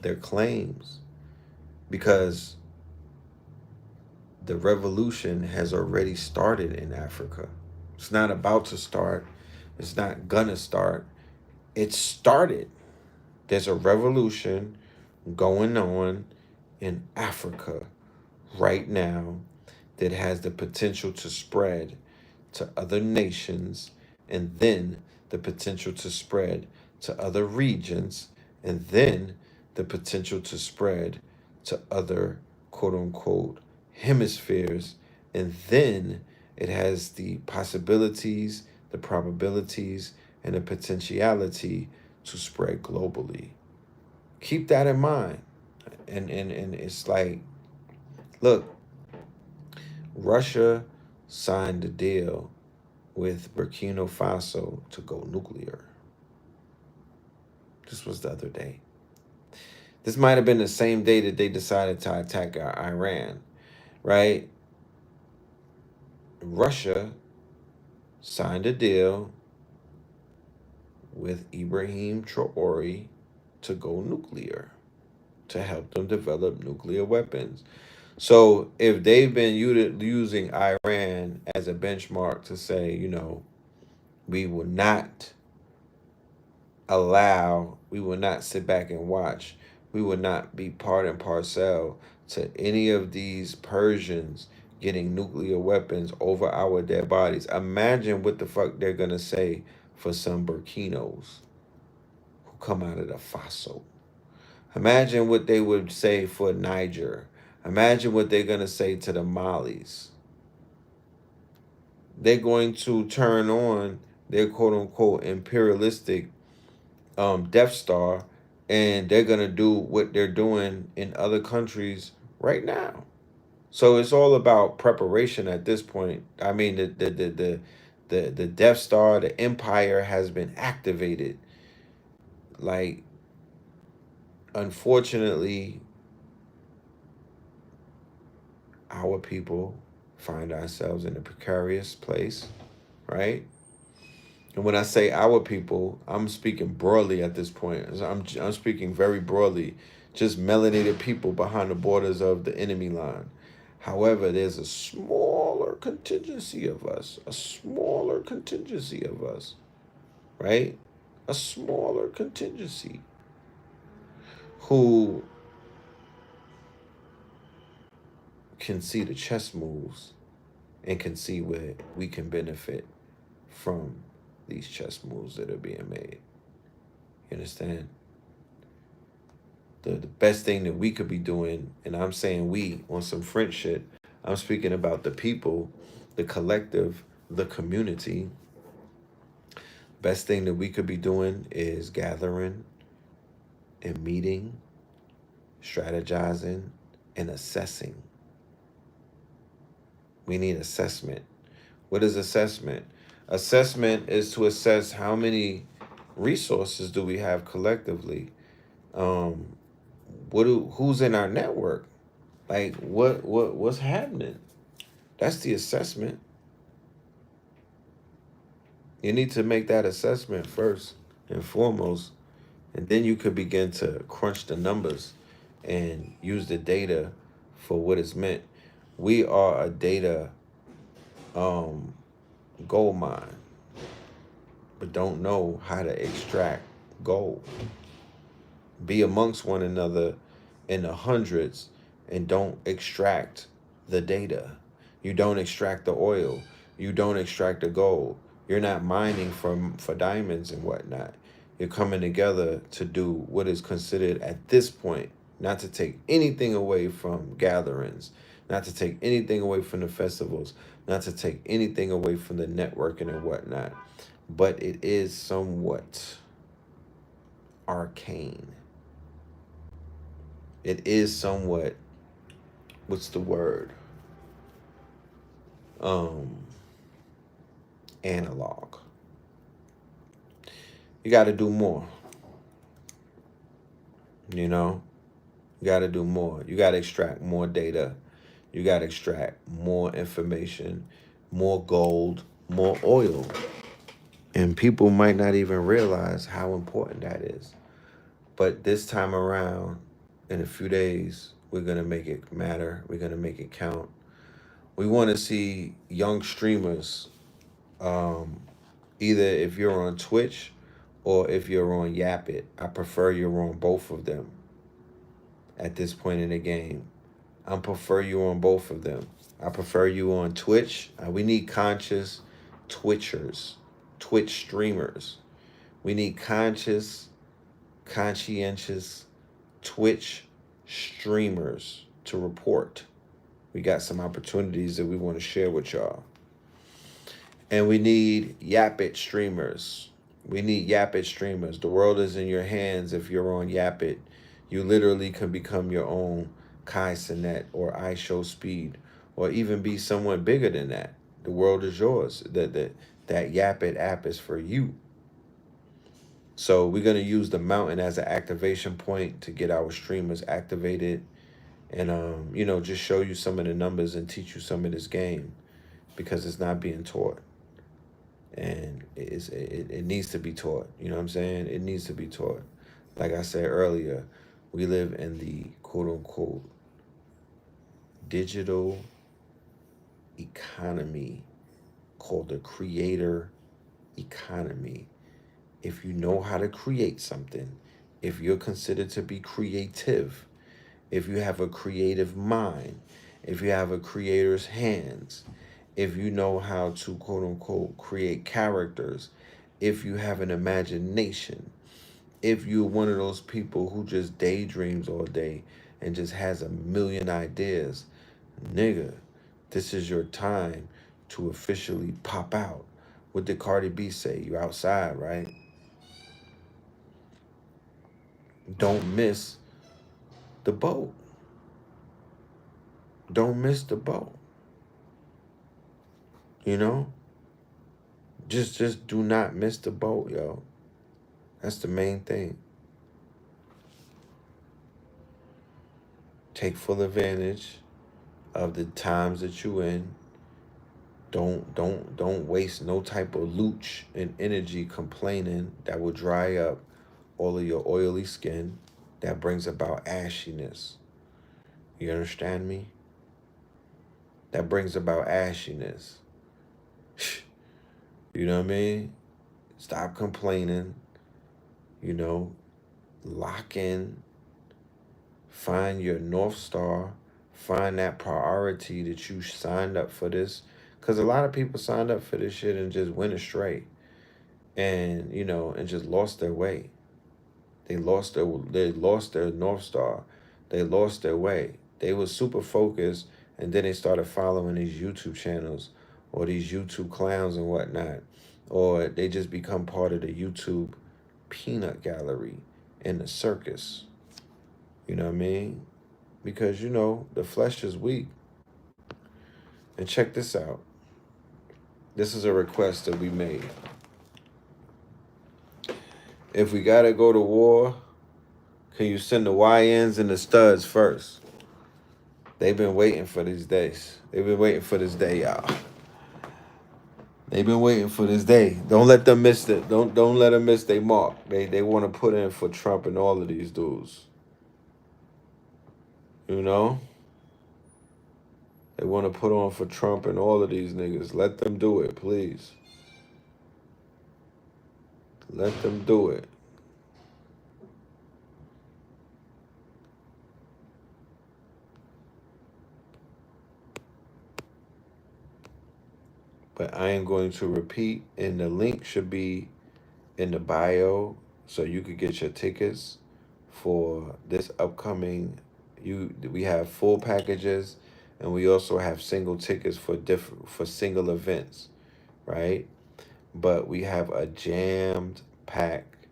their claims, because the revolution has already started in Africa. It's not about to start. It's not gonna start. It started. There's a revolution going on in Africa right now that has the potential to spread to other nations, and then the potential to spread to other regions, and then the potential to spread to other quote unquote hemispheres, and then it has the possibilities, the probabilities, and the potentiality to spread globally. Keep that in mind. And it's like, look, Russia signed a deal with Burkina Faso to go nuclear. This was the other day. This might have been the same day that they decided to attack Iran, right? Russia signed a deal with Ibrahim Traore to go nuclear, to help them develop nuclear weapons. So if they've been using Iran as a benchmark to say, we will not we will not sit back and watch, we will not be part and parcel to any of these Persians getting nuclear weapons over our dead bodies. Imagine what the fuck they're gonna say for some Burkinos who come out of the Faso. Imagine what they would say for Niger. Imagine what they're gonna say to the Malis. They're going to turn on their quote unquote imperialistic Death Star, and they're gonna do what they're doing in other countries right now. So it's all about preparation at this point. I mean, the Death Star, the Empire has been activated. Like, unfortunately, our people find ourselves in a precarious place, right? And when I say our people, I'm speaking broadly at this point. I'm speaking very broadly, just melanated people behind the borders of the enemy line. However, there's a smaller contingency of us, right? A smaller contingency who can see the chess moves and can see where we can benefit from these chess moves that are being made. You understand? The best thing that we could be doing, and I'm saying we on some French shit, I'm speaking about the people, the collective, the community. Best thing that we could be doing is gathering and meeting, strategizing, and assessing. We need assessment. What is assessment? Assessment is to assess how many resources do we have collectively. Um, who's in our network? Like what's happening? That's the assessment. You need to make that assessment first and foremost, and then you could begin to crunch the numbers and use the data for what it's meant. We are a data um, gold mine, but don't know how to extract gold. Be amongst one another in the hundreds and don't extract the data. You don't extract the oil. You don't extract the gold. You're not mining for diamonds and whatnot. You're coming together to do what is considered at this point, not to take anything away from gatherings, not to take anything away from the festivals, not to take anything away from the networking and whatnot, but it is somewhat arcane. It is somewhat, what's the word? Um, Analog. You got to do more. You know, you got to do more. You got to extract more data. You got to extract more information, more gold, more oil. And people might not even realize how important that is. But this time around, in a few days, we're going to make it matter. We're going to make it count. We want to see young streamers, um, either if you're on Twitch or if you're on Yap It. I prefer you're on both of them at this point in the game. I prefer you on both of them. I prefer you on Twitch. We need conscious Twitchers, Twitch streamers. We need conscientious Twitch streamers to report. We got some opportunities that we want to share with y'all. And we need Yap It streamers. We need Yap It streamers. The world is in your hands if you're on Yap It. You literally can become your own Kai Sinet or iShowSpeed, or even be someone bigger than that. The world is yours. That Yap It app is for you. So we're going to use the mountain as an activation point to get our streamers activated and, just show you some of the numbers and teach you some of this game, because it's not being taught. And it needs to be taught. You know what I'm saying? It needs to be taught. Like I said earlier, we live in the quote-unquote digital economy called the creator economy. If you know how to create something, if you're considered to be creative, if you have a creative mind, if you have a creator's hands, if you know how to quote unquote create characters, if you have an imagination, if you're one of those people who just daydreams all day and just has a million ideas, nigga, this is your time to officially pop out. What did Cardi B say? You outside, right? Don't miss the boat. Don't miss the boat. You know? Just do not miss the boat, yo. That's the main thing. Take full advantage of the times that you in. Don't waste no type of looch and energy complaining. That will dry up all of your oily skin. That brings about ashiness. You understand me? That brings about ashiness. You know what I mean? Stop complaining. Lock in. Find your North Star. Find that priority that you signed up for this. Because a lot of people signed up for this shit and just went astray. And, and just lost their way. They lost their North Star. They lost their way. They were super focused, and then they started following these YouTube channels or these YouTube clowns and whatnot. Or they just become part of the YouTube peanut gallery in the circus. You know what I mean? Because, the flesh is weak. And check this out. This is a request that we made. If we gotta go to war, can you send the YNs and the studs first? They've been waiting for these days. They've been waiting for this day, y'all. They've been waiting for this day. Don't let them miss it. Don't let them miss their mark. They want to put in for Trump and all of these dudes. You know? They want to put on for Trump and all of these niggas. Let them do it, please. Let them do it. But I am going to repeat, and the link should be in the bio so you could get your tickets for this upcoming. We have full packages, and we also have single tickets for single events, right? But we have a jammed packed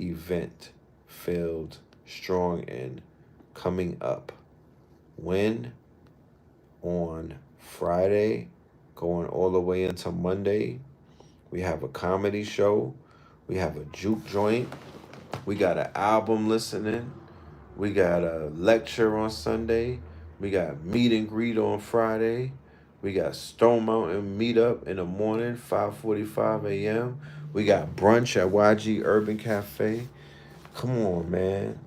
event filled strong in coming up. When? On Friday, going all the way into Monday. We have a comedy show. We have a juke joint. We got an album listening. We got a lecture on Sunday. We got meet and greet on Friday. We got Stone Mountain meetup in the morning, 5:45 a.m. We got brunch at YG Urban Cafe. Come on, man.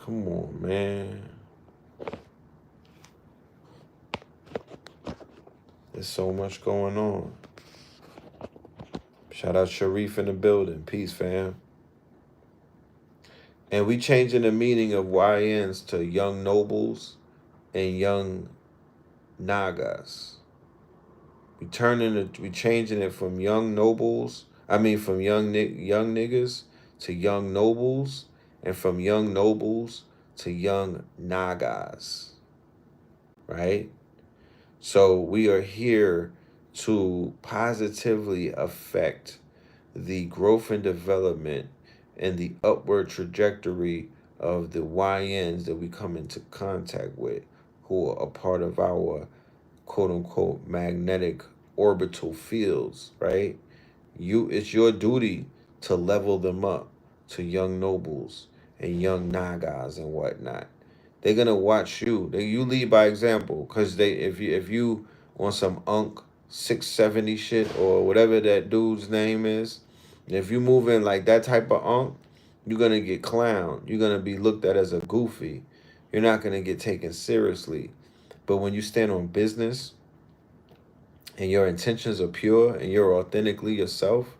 Come on, man. There's so much going on. Shout out Sharif in the building. Peace, fam. And we changing the meaning of YNs to young nobles and young nagas. We changing it from young nobles. From young niggas to young nobles, and from young nobles to young nagas. Right? So we are here to positively affect the growth and development and the upward trajectory of the YNs that we come into contact with, who are a part of our quote-unquote magnetic orbital fields, right? It's your duty to level them up to young nobles and young nagas and whatnot. They're gonna watch you. You lead by example, cause if you on some Unk 670 shit or whatever that dude's name is, if you move in like that type of Unk, you're gonna get clowned. You're gonna be looked at as a goofy. You're not gonna get taken seriously. But when you stand on business and your intentions are pure and you're authentically yourself,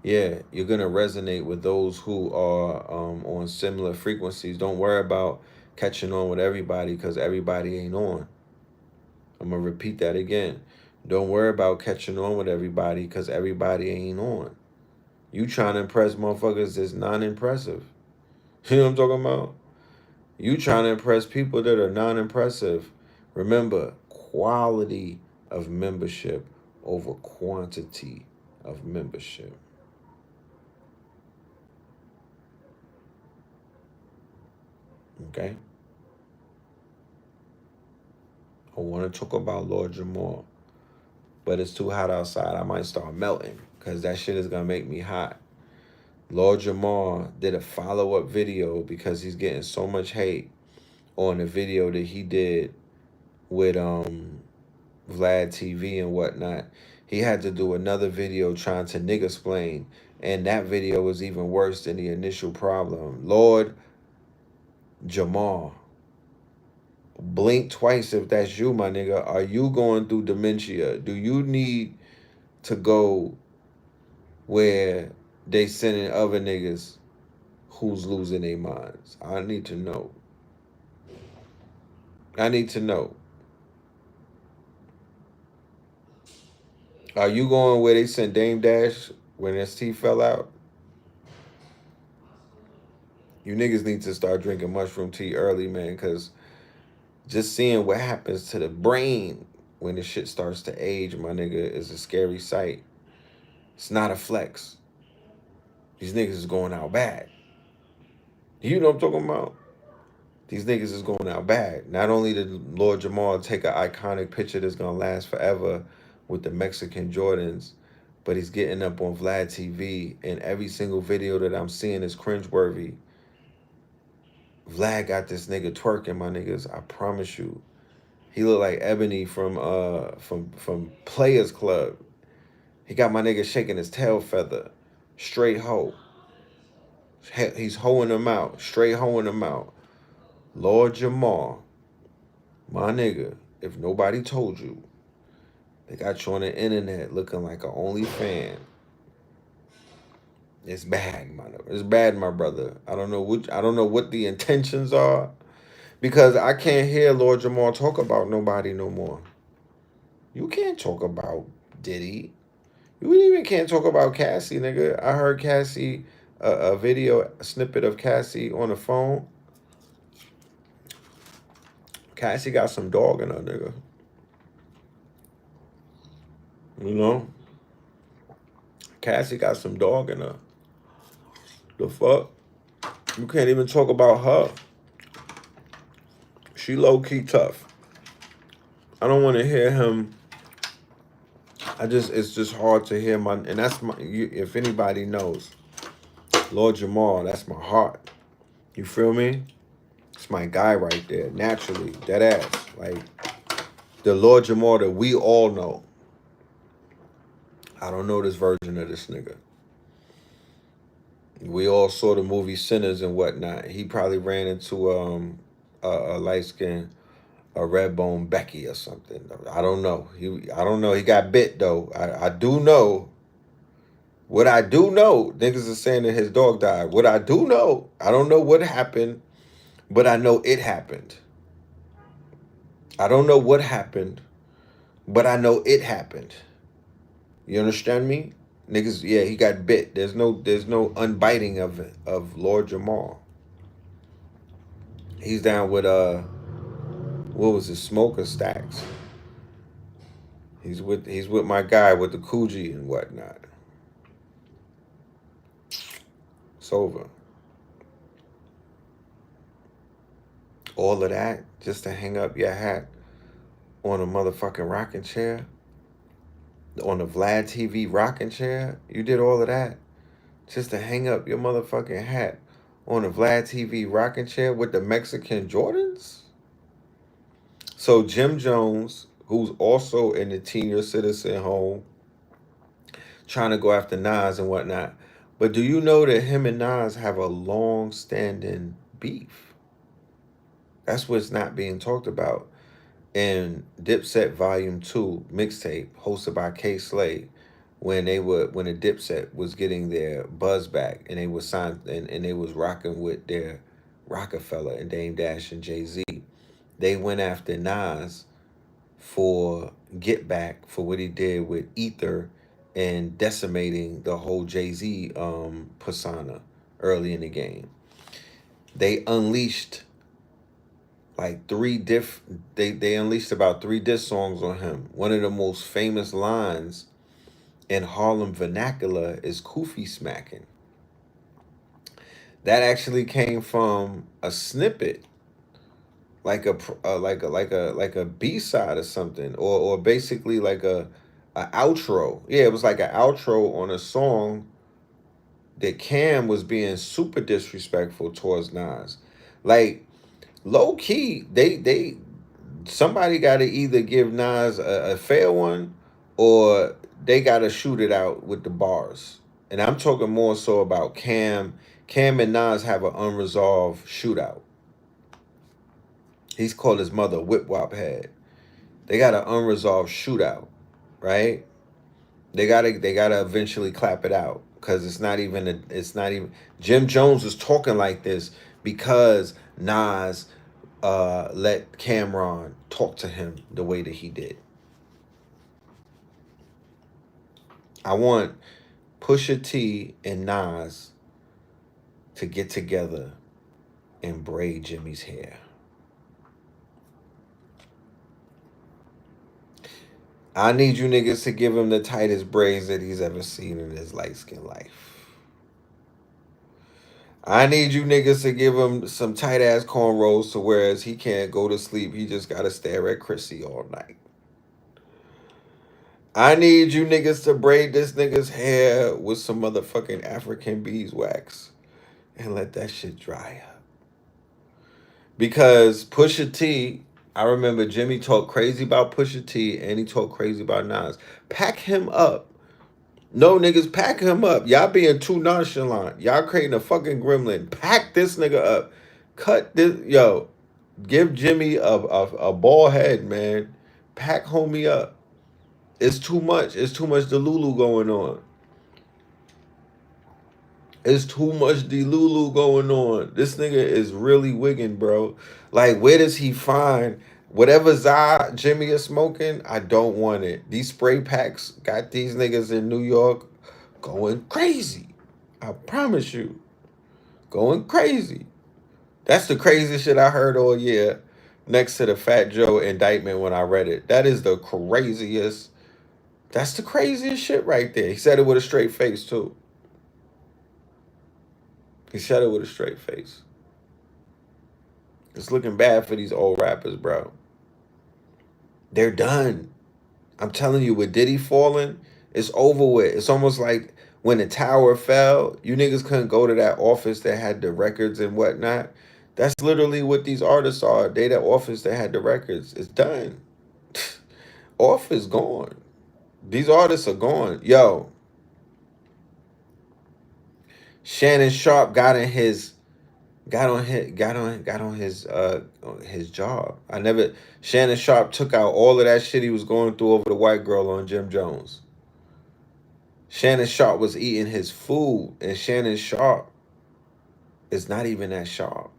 yeah, you're gonna resonate with those who are on similar frequencies. Don't worry about catching on with everybody, because everybody ain't on. I'm gonna repeat that again. Don't worry about catching on with everybody, because everybody ain't on. You trying to impress motherfuckers that's non-impressive. You know what I'm talking about? You trying to impress people that are non-impressive. Remember, quality of membership over quantity of membership. Okay? I want to talk about Lord Jamal, but it's too hot outside. I might start melting, because that shit is going to make me hot. Lord Jamal did a follow-up video because he's getting so much hate on the video that he did with Vlad TV and whatnot. He had to do another video trying to nigga-splain, and that video was even worse than the initial problem. Lord Jamal, blink twice if that's you, my nigga. Are you going through dementia? Do you need to go where they sending other niggas who's losing their minds? I need to know. I need to know. Are you going where they sent Dame Dash when his teeth fell out? You niggas need to start drinking mushroom tea early, man, because just seeing what happens to the brain when the shit starts to age, my nigga, is a scary sight. It's not a flex. These niggas is going out bad. You know what I'm talking about? These niggas is going out bad. Not only did Lord Jamal take an iconic picture that's gonna last forever with the Mexican Jordans, but he's getting up on Vlad TV, and every single video that I'm seeing is cringeworthy. Vlad got this nigga twerking, my niggas. I promise you. He look like Ebony from Players Club. He got my nigga shaking his tail feather. Straight hoe. He's hoeing him out. Straight hoeing him out. Lord Jamal, my nigga, if nobody told you, they got you on the internet looking like an OnlyFan. It's bad, my nigga. It's bad, my brother. I don't know what the intentions are, because I can't hear Lord Jamal talk about nobody no more. You can't talk about Diddy. You even can't talk about Cassie, nigga. I heard Cassie, a video, a snippet of Cassie on the phone. Cassie got some dog in her, nigga. You know? Cassie got some dog in her. The fuck? You can't even talk about her. She low-key tough. I don't want to hear him. It's just hard to hear and that's if anybody knows, Lord Jamal, that's my heart. You feel me? It's my guy right there, naturally, that ass. Like, the Lord Jamal that we all know. I don't know this version of this nigga. We all saw the movie Sinners and whatnot. He probably ran into a light skin, a red bone Becky or something. I don't know. I don't know. He got bit though. I do know. What I do know, niggas are saying that his dog died. What I do know, I don't know what happened, but I know it happened. I don't know what happened, but I know it happened. You understand me? Niggas, yeah, he got bit. There's no unbiting of Lord Jamal. He's down with what was it, Smoker Stacks. He's with my guy with the Coogee and whatnot. It's over. All of that just to hang up your hat on a motherfucking rocking chair, on the Vlad TV rocking chair. You did all of that just to hang up your motherfucking hat on a Vlad TV rocking chair with the Mexican Jordans? So Jim Jones, who's also in the senior citizen home, trying to go after Nas and whatnot. But do you know that him and Nas have a long-standing beef? That's what's not being talked about in Dipset Volume 2 mixtape hosted by K Slade, when the Dipset was getting their buzz back and they was signed and they was rocking with their Rockefeller and Dame Dash and Jay-Z. They went after Nas for get back for what he did with Ether and decimating the whole Jay-Z persona early in the game. They unleashed like they unleashed about 3 diss songs on him. One of the most famous lines in Harlem vernacular is "Koofy smacking." That actually came from a snippet, like a B-side or something, or basically like a outro. Yeah, it was like an outro on a song that Cam was being super disrespectful towards Nas. Like, low key, somebody got to either give Nas a fair one, or they got to shoot it out with the bars. And I'm talking more so about Cam. Cam and Nas have an unresolved shootout. He's called his mother Whip Wop Head. They got an unresolved shootout, right? They gotta eventually clap it out, because it's not even Jim Jones was talking like this because Nas let Cameron talk to him the way that he did. I want Pusha T and Nas to get together and braid Jimmy's hair. I need you niggas to give him the tightest braids that he's ever seen in his light skin life. I need you niggas to give him some tight ass cornrows to whereas he can't go to sleep. He just gotta stare at Chrissy all night. I need you niggas to braid this nigga's hair with some motherfucking African beeswax and let that shit dry up. Because Pusha T, I remember Jimmy talked crazy about Pusha T and he talked crazy about Nas. Pack him up. No, niggas, pack him up. Y'all being too nonchalant. Y'all creating a fucking gremlin. Pack this nigga up. Cut this. Yo, give Jimmy a ball head, man. Pack homie up. It's too much. It's too much Delulu going on. It's too much Delulu going on. This nigga is really wigging, bro. Like, where does he find whatever Jimmy is smoking? I don't want it. These spray packs got these niggas in New York going crazy. I promise you. Going crazy. That's the craziest shit I heard all year next to the Fat Joe indictment when I read it. That is the craziest. That's the craziest shit right there. He said it with a straight face, too. He said it with a straight face. It's looking bad for these old rappers, bro. They're done. I'm telling you, with Diddy falling, it's over with. It's almost like when the tower fell, you niggas couldn't go to that office that had the records and whatnot. That's literally what these artists are. They the office that had the records. It's done. Office gone. These artists are gone. Yo. Shannon Sharp got on his job. Shannon Sharp took out all of that shit he was going through over the white girl on Jim Jones. Shannon Sharp was eating his food, and Shannon Sharp is not even that sharp.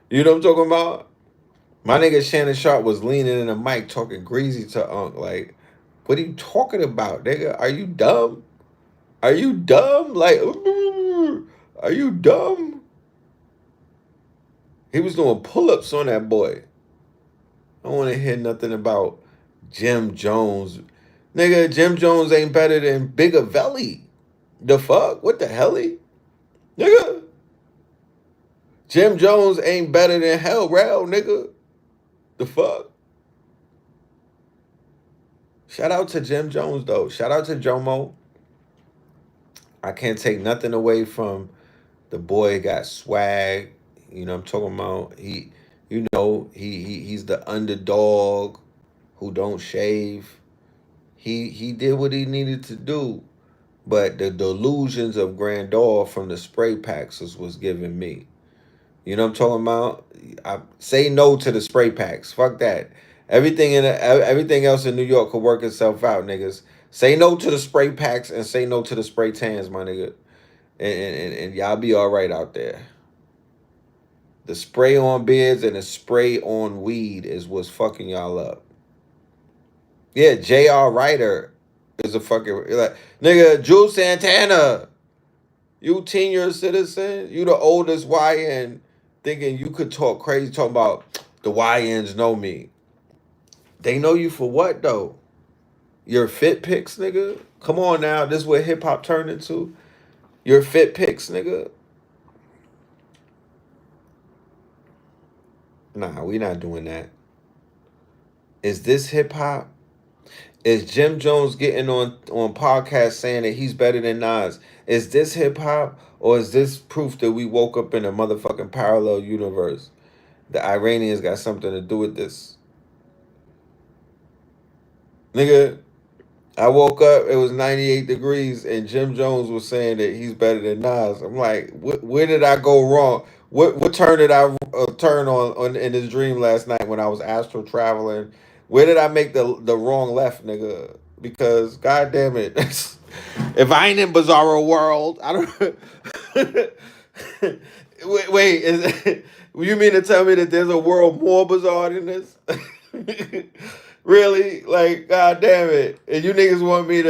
You know what I'm talking about? My nigga Shannon Sharp was leaning in the mic talking greasy to Unc. Like, what are you talking about, nigga? Are you dumb? Are you dumb? Like, are you dumb? He was doing pull-ups on that boy. I don't want to hear nothing about Jim Jones. Nigga, Jim Jones ain't better than Bigavelli. The fuck? What the hell? Nigga. Jim Jones ain't better than Hell Rell, nigga. The fuck? Shout out to Jim Jones, though. Shout out to Jomo. I can't take nothing away from the boy got swag. You know what I'm talking about? He's the underdog who don't shave. He did what he needed to do. But the delusions of grandeur from the spray packs was giving me. You know what I'm talking about? I say no to the spray packs. Fuck that. Everything else in New York could work itself out, niggas. Say no to the spray packs and say no to the spray tans, my nigga. And y'all be all right out there. The spray on beards and the spray on weed is what's fucking y'all up. Yeah, J.R. Ryder is a fucking like nigga. Jules Santana, you senior citizen, you the oldest YN, thinking you could talk crazy, talking about the YNs know me. They know you for what though? Your fit pics, nigga. Come on now, this is what hip hop turned into. Your fit pics, nigga. Nah, we not doing that. Is this hip hop? Is Jim Jones getting on podcasts saying that he's better than Nas? Is this hip hop or is this proof that we woke up in a motherfucking parallel universe? The Iranians got something to do with this. Nigga, I woke up, it was 98 degrees, and Jim Jones was saying that he's better than Nas. I'm like, where did I go wrong? What turn did I turn on in this dream last night when I was astral traveling? Where did I make the wrong left, nigga? Because, god damn it, if I ain't in Bizarro World, I don't... wait, You mean to tell me that there's a world more bizarre than this? Really? Like, god damn it. And you niggas want me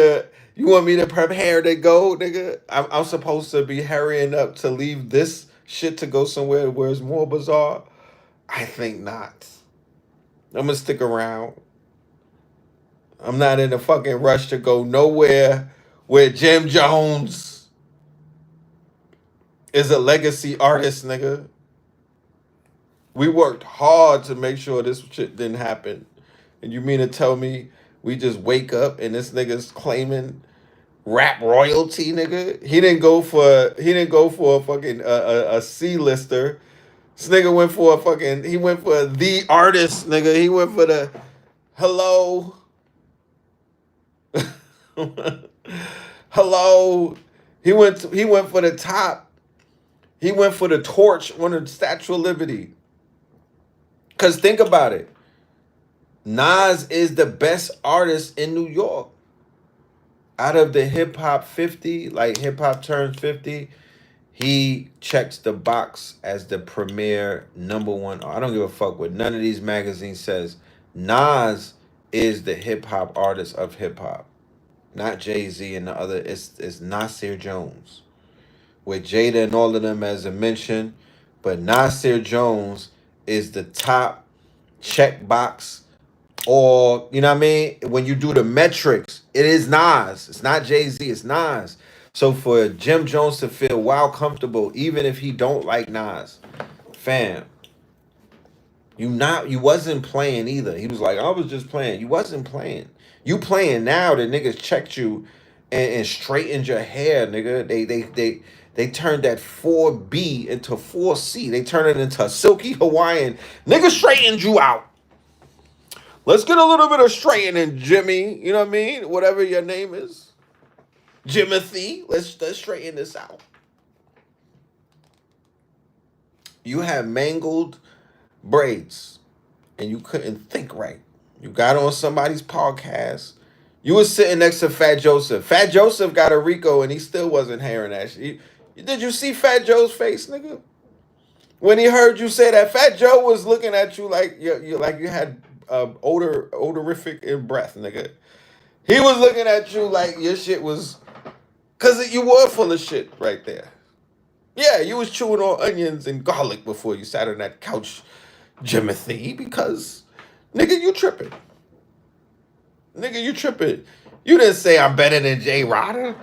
to prepare to go, nigga? I'm supposed to be hurrying up to leave this shit to go somewhere where it's more bizarre? I think not. I'm gonna stick around. I'm not in a fucking rush to go nowhere where Jim Jones is a legacy artist, nigga. We worked hard to make sure this shit didn't happen. And you mean to tell me we just wake up and this nigga's claiming rap royalty, nigga? He didn't go for a fucking a C-lister. This nigga went for a fucking he went for the artist, nigga. He went for the hello. Hello. He went for the top. He went for the torch on the Statue of Liberty. Cause think about it. Nas is the best artist in New York. Out of the hip hop 50, like hip hop turns 50, he checks the box as the premier #1. I don't give a fuck what none of these magazines says. Nas is the hip hop artist of hip hop. Not Jay-Z and the other. It's Nasir Jones. With Jada and all of them as a mention. But Nasir Jones is the top checkbox, or you know what I mean? When you do the metrics, it is Nas. It's not Jay-Z, it's Nas. So for Jim Jones to feel wild comfortable, even if he don't like Nas, fam, you wasn't playing either. He was like, I was just playing. You wasn't playing. You playing now that niggas checked you and straightened your hair, nigga. They turned that 4B into 4C. They turned it into a silky Hawaiian. Nigga straightened you out. Let's get a little bit of straightening, Jimmy. You know what I mean? Whatever your name is. Jimothy. Let's straighten this out. You have mangled braids and you couldn't think right. You got on somebody's podcast. You was sitting next to Fat Joseph. Fat Joseph got a Rico and he still wasn't hearing that shit. Did you see Fat Joe's face, nigga? When he heard you say that, Fat Joe was looking at you like you had odorific in breath, nigga. He was looking at you like your shit was, cause you were full of shit right there. Yeah, you was chewing on onions and garlic before you sat on that couch, Jimothy, because nigga, you tripping. Nigga, you tripping. You didn't say I'm better than Jay Ryder.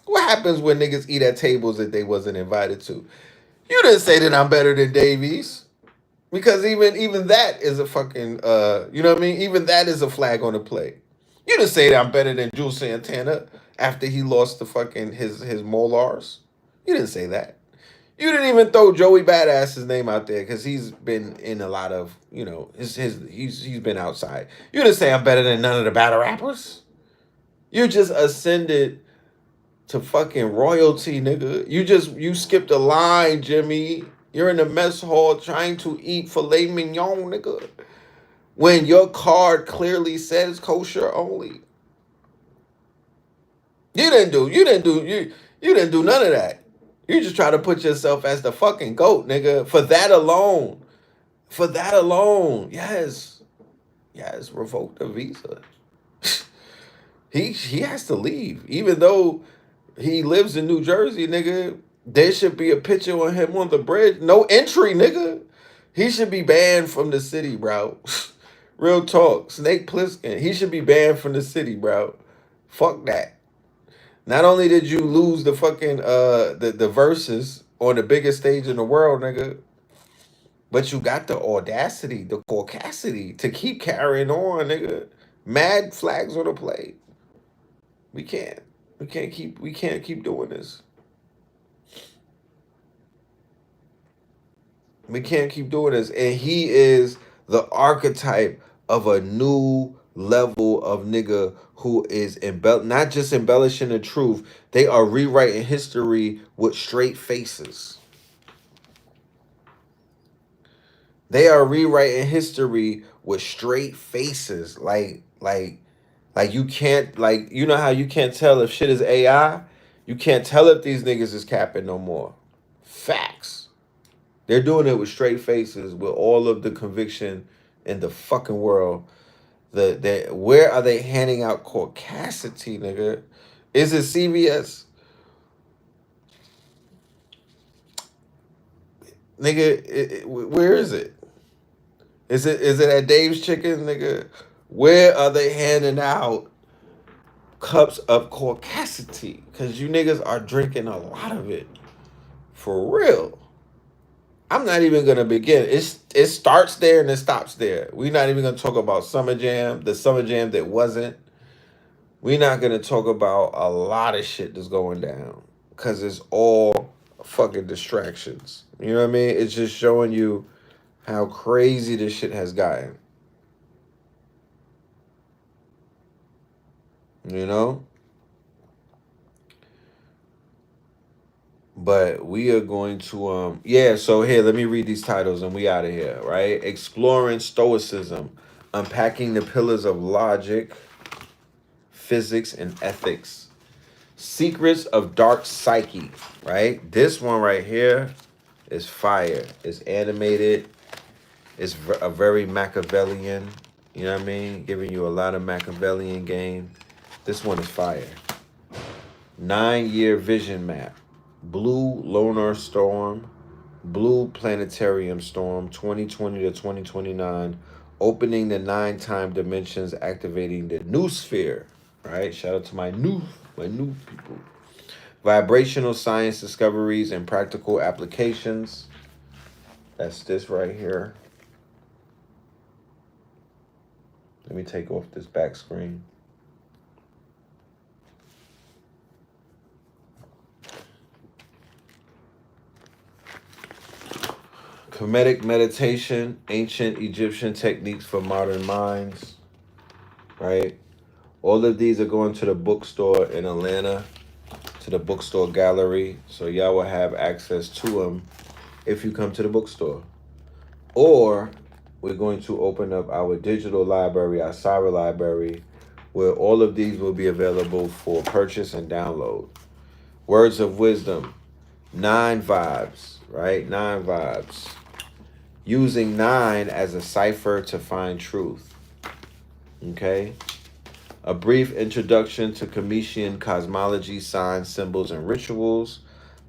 What happens when niggas eat at tables that they wasn't invited to? You didn't say that I'm better than Davies. Because even that is a fucking you know what I mean? Even that is a flag on the play. You didn't say that I'm better than Jules Santana after he lost the fucking his molars. You didn't say that. You didn't even throw Joey Badass's name out there because he's been in a lot of, you know, he's been outside. You didn't say I'm better than none of the battle rappers. You just ascended to fucking royalty, nigga. You skipped a line, Jimmy. You're in the mess hall trying to eat filet mignon, nigga. When your card clearly says kosher only. You didn't do none of that. You just try to put yourself as the fucking GOAT, nigga. For that alone. For that alone. Yes. Yes, revoke the visa. He has to leave. Even though he lives in New Jersey, nigga. There should be a picture of him on the bridge. No entry, nigga. He should be banned from the city, bro. Real talk. Snake Plissken. He should be banned from the city, bro. Fuck that. Not only did you lose the fucking the verses on the biggest stage in the world, nigga, but you got the audacity, the caucasity to keep carrying on, nigga. Mad flags on the play. We can't keep doing this. We can't keep doing this. And he is the archetype of a new level of nigga who is not just embellishing the truth. They are rewriting history with straight faces. They are rewriting history with straight faces. Like you can't, like, you know how you can't tell if shit is AI? You can't tell if these niggas is capping no more. Facts. They're doing it with straight faces, with all of the conviction in the fucking world. Where are they handing out caucasity, nigga? Is it CVS? Nigga, where is it? Is it at Dave's Chicken, nigga? Where are they handing out cups of caucasity? Because you niggas are drinking a lot of it. For real. I'm not even gonna begin. It starts there and it stops there. We're not even gonna talk about Summer Jam, the Summer Jam that wasn't. We're not gonna talk about a lot of shit that's going down. Cause it's all fucking distractions. You know what I mean? It's just showing you how crazy this shit has gotten. You know? But we are going to so here, let me read these titles and we out of here, right? Exploring Stoicism, unpacking the pillars of logic, physics, and ethics. Secrets of Dark Psyche, right? This one right here is fire. It's animated. It's a very Machiavellian, you know what I mean? Giving you a lot of Machiavellian game. This one is fire. 9-year vision map. Blue Lunar Storm, Blue Planetarium Storm, 2020 to 2029, opening the 9-time dimensions, activating the new sphere. Right? Shout out to my new people. Vibrational science discoveries and practical applications. That's this right here. Let me take off this back screen. Comedic meditation, ancient Egyptian techniques for modern minds, right? All of these are going to the bookstore in Atlanta, to the bookstore gallery, so y'all will have access to them if you come to the bookstore. Or we're going to open up our digital library, our cyber library, where all of these will be available for purchase and download. Words of wisdom, 9 vibes, right? 9 vibes. Using 9 as a cipher to find truth. Okay? A brief introduction to Cometian cosmology, signs, symbols, and rituals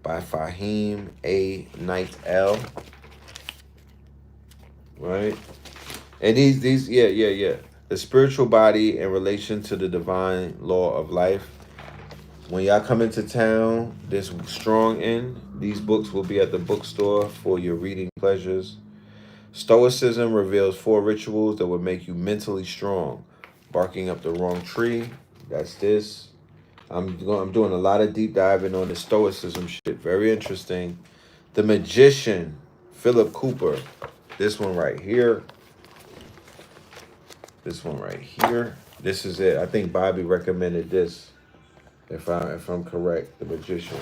by Fahim A. Knight L. Right? And these, yeah. The spiritual body in relation to the divine law of life. When y'all come into town this strong end, these books will be at the bookstore for your reading pleasures. Stoicism reveals 4 rituals that will make you mentally strong. Barking up the wrong tree. That's this. I'm doing a lot of deep diving on the Stoicism shit. Very interesting. The Magician, Philip Cooper. This one right here. This one right here. This is it. I think Bobby recommended this. If I'm correct, The Magician.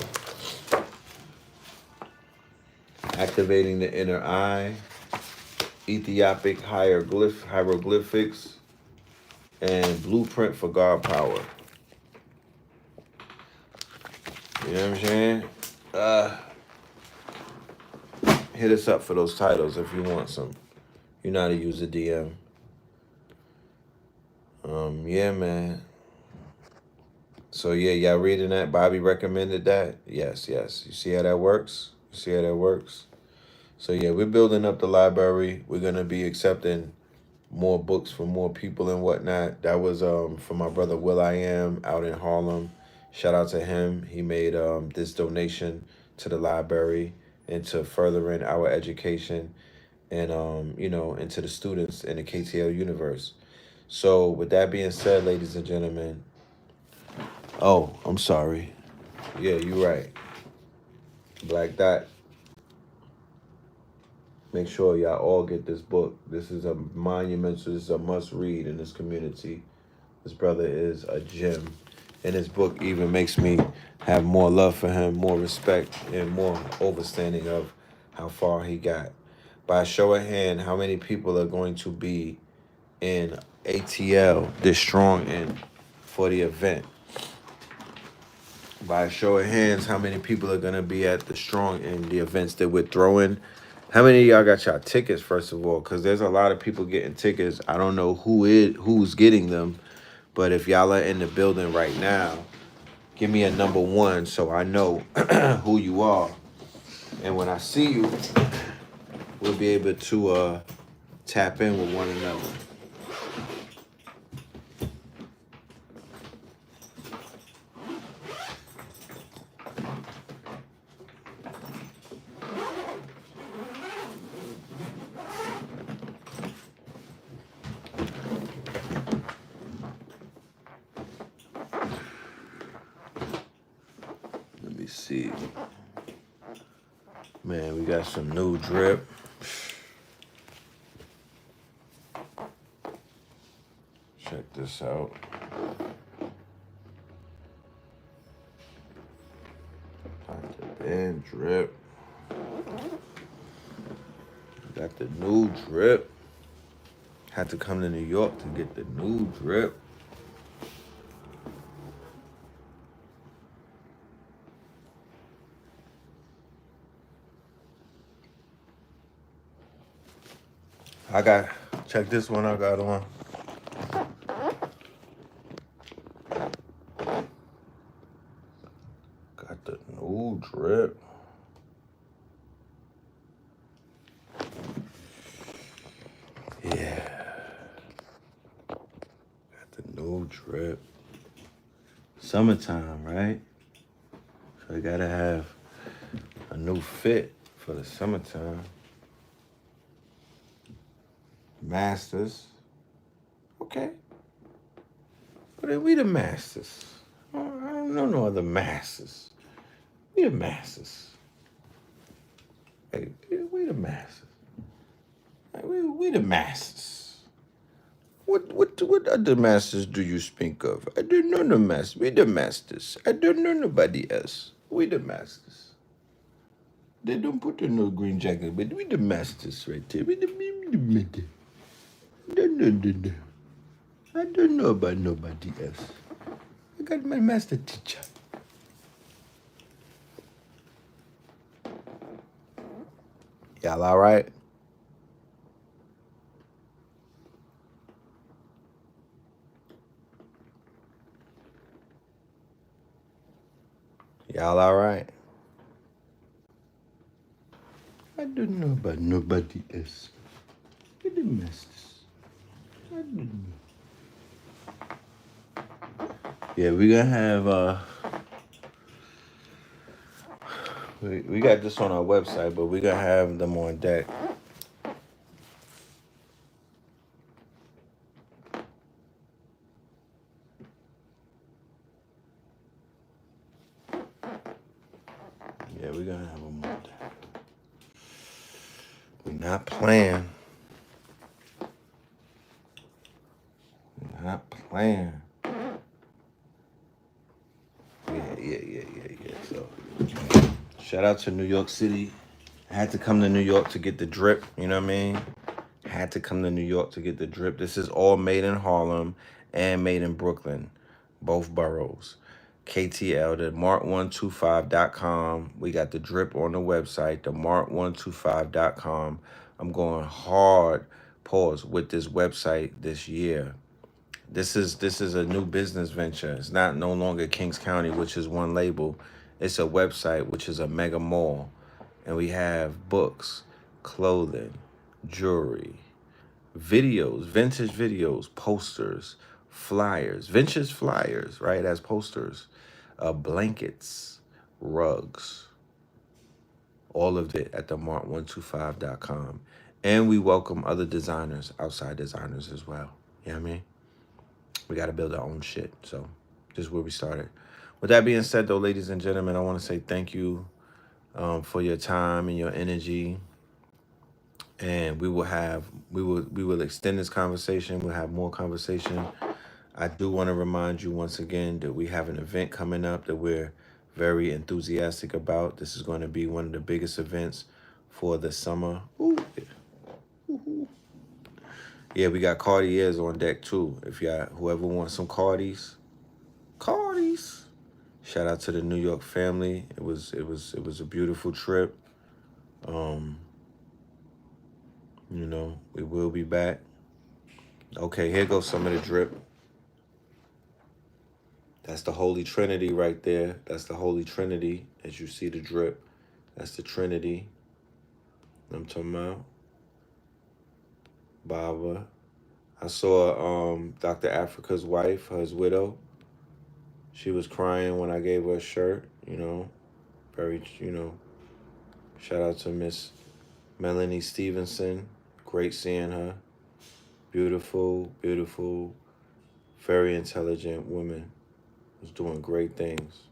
Activating the inner eye. Ethiopic hieroglyphics, and Blueprint for God Power. You know what I'm saying? Hit us up for those titles if you want some. You know how to use a DM. Yeah, man. So yeah, y'all reading that? Bobby recommended that? Yes. You see how that works? So yeah, we're building up the library. We're gonna be accepting more books for more people and whatnot. That was from my brother Will I Am out in Harlem. Shout out to him. He made this donation to the library and to furthering our education and into the students in the KTL universe. So with that being said, ladies and gentlemen. Oh, I'm sorry. Yeah, you're right. Black Dot. Make sure y'all all get this book. This is a monumental, this is a must read in this community. This brother is a gem. And his book even makes me have more love for him, more respect, and more understanding of how far he got. By a show of hand, how many people are going to be in ATL, this strong end, for the event? by a show of hands, how many people are gonna be at the strong in the events that we're throwing? How many of y'all got y'all tickets, first of all? Because there's a lot of people getting tickets. I don't know who's getting them, but if y'all are in the building right now, give me a number one so I know who you are. And when I see you, we'll be able to tap in with one another. Let me see. Man, we got some new drip. Check this out. Dr. Dan drip. Got the new drip. Had to come to New York to get the new drip. Check this one I got on. Got the new drip. Yeah. Got the new drip. Summertime, right? So you gotta have a new fit for the summertime. Masters. Okay. But we the masters. I don't know no other masters. We the masters. Hey, we the masters. Hey, we the masters. What other masters do you speak of? I don't know no masters. We the masters. I don't know nobody else. We the masters. They don't put on no green jacket, but we the masters right there. We the masters. No. I don't know about nobody else. I got my master teacher. Y'all all right? Y'all all right? I don't know about nobody else. We the masters. I don't know. Yeah, we gonna have we got this on our website, but we gonna have them on deck. Yeah, we gonna have them on deck. We're not playing. We're not playing. Yeah. So, shout out to New York City. I had to come to New York to get the drip. You know what I mean? Had to come to New York to get the drip. This is all made in Harlem and made in Brooklyn, both boroughs. KTL, the mark125.com. We got the drip on the website, the mark125.com. I'm going hard, pause, with this website this year. This is a new business venture. It's not no longer Kings County, which is one label. It's a website, which is a mega mall. And we have books, clothing, jewelry, videos, vintage videos, posters, flyers, vintage flyers, right, as posters, blankets, rugs, all of it at the mark125.com. And we welcome other designers, outside designers as well. You know what I mean? We got to build our own shit. So this is where we started. With that being said, though, ladies and gentlemen, I want to say thank you for your time and your energy. And we will extend this conversation. We'll have more conversation. I do want to remind you once again that we have an event coming up that we're very enthusiastic about. This is going to be one of the biggest events for the summer. Ooh. Yeah, we got Cartiers on deck too. If y'all, whoever wants some Cartis, Shout out to the New York family. It was a beautiful trip. You know, we will be back. Okay, here goes some of the drip. That's the Holy Trinity right there. That's the Holy Trinity. As you see the drip, that's the Trinity. I'm talking about Baba. I saw Dr. Africa's wife, his widow. She was crying when I gave her a shirt, you know. Very, you know, shout out to Miss Melanie Stevenson. Great seeing her. Beautiful, beautiful, very intelligent woman. Was doing great things.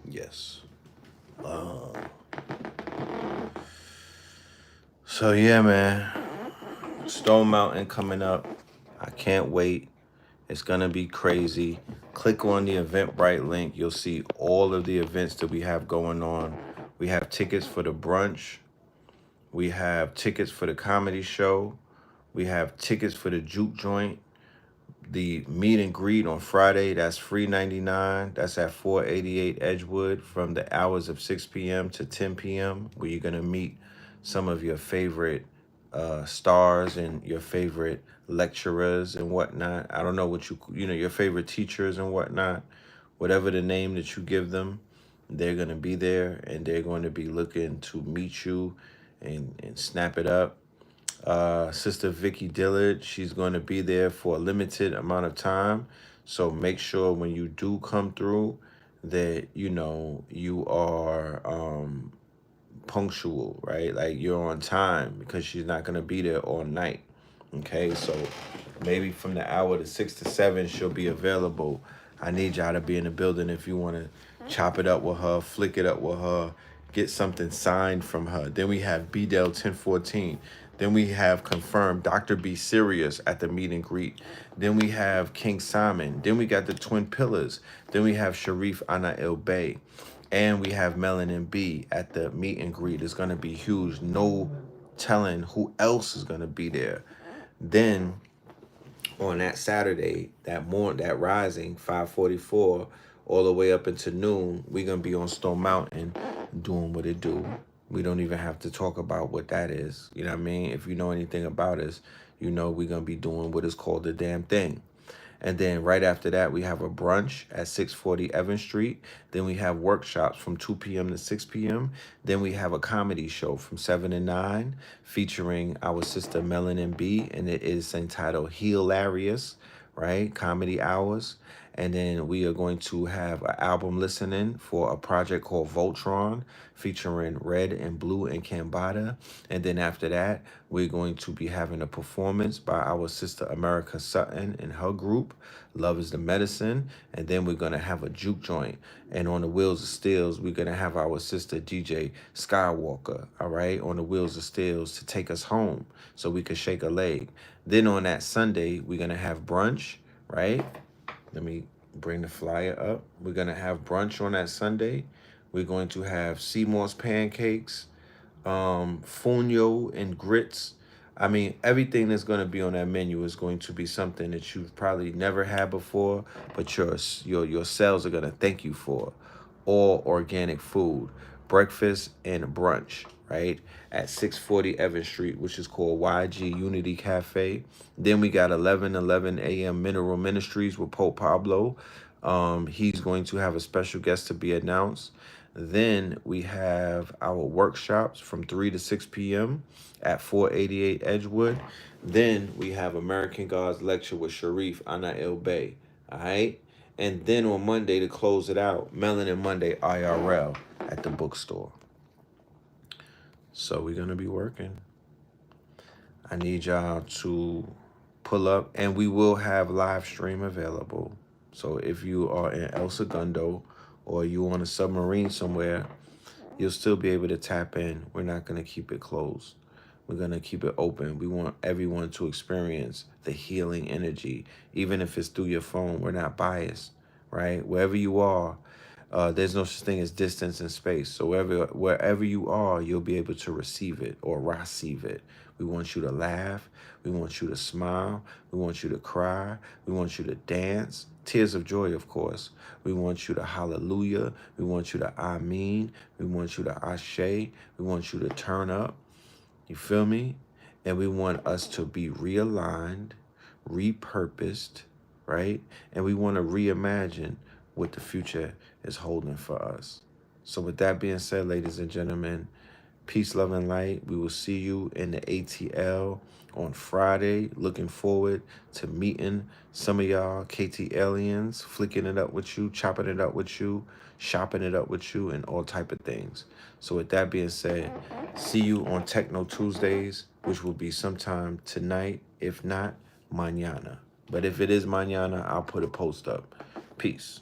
Yes. So yeah, man. Stone Mountain coming up. I can't wait. It's gonna be crazy. Click on the Eventbrite link. You'll see all of the events that we have going on. We have tickets for the brunch. We have tickets for the comedy show. We have tickets for the juke joint. The meet and greet on Friday, that's free 99. That's at 488 Edgewood from the hours of 6 p.m. to 10 p.m., where you're going to meet some of your favorite stars and your favorite lecturers and whatnot. I don't know what your favorite teachers and whatnot. Whatever the name that you give them, they're going to be there and they're going to be looking to meet you and snap it up. Sister Vicky Dillard, she's going to be there for a limited amount of time. So make sure when you do come through that, you know, you are punctual, right? Like you're on time because she's not going to be there all night. Okay, so maybe from the hour to 6 to 7, she'll be available. I need y'all to be in the building if you want to chop it up with her, flick it up with her, get something signed from her. Then we have B-Del 1014. Then we have confirmed Dr. B Sirius at the meet and greet. Then we have King Simon. Then we got the Twin Pillars. Then we have Sharif Ana El Bey. And we have Melanin B at the meet and greet. It's going to be huge. No telling who else is going to be there. Then on that Saturday, that rising 5:44 all the way up into noon, we're gonna be on Stone Mountain doing what it do. We don't even have to talk about what that is. You know what I mean? If you know anything about us, you know we're gonna be doing what is called the damn thing. And then right after that, we have a brunch at 640 Evans Street. Then we have workshops from 2 p.m. to 6 p.m. Then we have a comedy show from 7 to 9 featuring our sister Melanin B. And it is entitled Hilarious, right? Comedy Hours. And then we are going to have an album listening for a project called Voltron featuring Red and Blue and Cambada. And then after that, we're going to be having a performance by our sister America Sutton and her group, Love is the Medicine. And then we're going to have a juke joint. And on the Wheels of Steels, we're going to have our sister DJ Skywalker, all right, on the Wheels of Steels to take us home so we could shake a leg. Then on that Sunday, we're going to have brunch, right? Let me bring the flyer up. We're going to have brunch on that Sunday. We're going to have Seymour's pancakes, fonio and grits. I mean, everything that's going to be on that menu is going to be something that you've probably never had before, but your cells are going to thank you for. All organic food, breakfast and brunch, right? At 640 Evans Street, which is called YG Unity Cafe. Then we got 11:11 a.m. Mineral Ministries with Pope Pablo. He's going to have a special guest to be announced. Then we have our workshops from 3 to 6 p.m. at 488 Edgewood. Then we have American Gods Lecture with Sharif Ana El Bey. All right? And then on Monday to close it out, Melanin Monday IRL at the bookstore. So we're going to be working. I need y'all to pull up, and we will have live stream available. So if you are in El Segundo or you on a submarine somewhere, you'll still be able to tap in. We're not going to keep it closed. We're going to keep it open. We want everyone to experience the healing energy, even if it's through your phone. We're not biased, right? Wherever you are, There's no such thing as distance and space. So wherever you are, you'll be able to receive it or receive it. We want you to laugh. We want you to smile. We want you to cry. We want you to dance. Tears of joy, of course. We want you to hallelujah. We want you to amen. We want you to ashe. We want you to turn up. You feel me? And we want us to be realigned, repurposed, right? And we want to reimagine what the future is holding for us. So with that being said, ladies and gentlemen, peace, love, and light. We will see you in the ATL on Friday. Looking forward to meeting some of y'all KT aliens, flicking it up with you, chopping it up with you, shopping it up with you, and all type of things. So with that being said, see you on Techno Tuesdays, which will be sometime tonight. If not, mañana. But if it is mañana, I'll put a post up. Peace.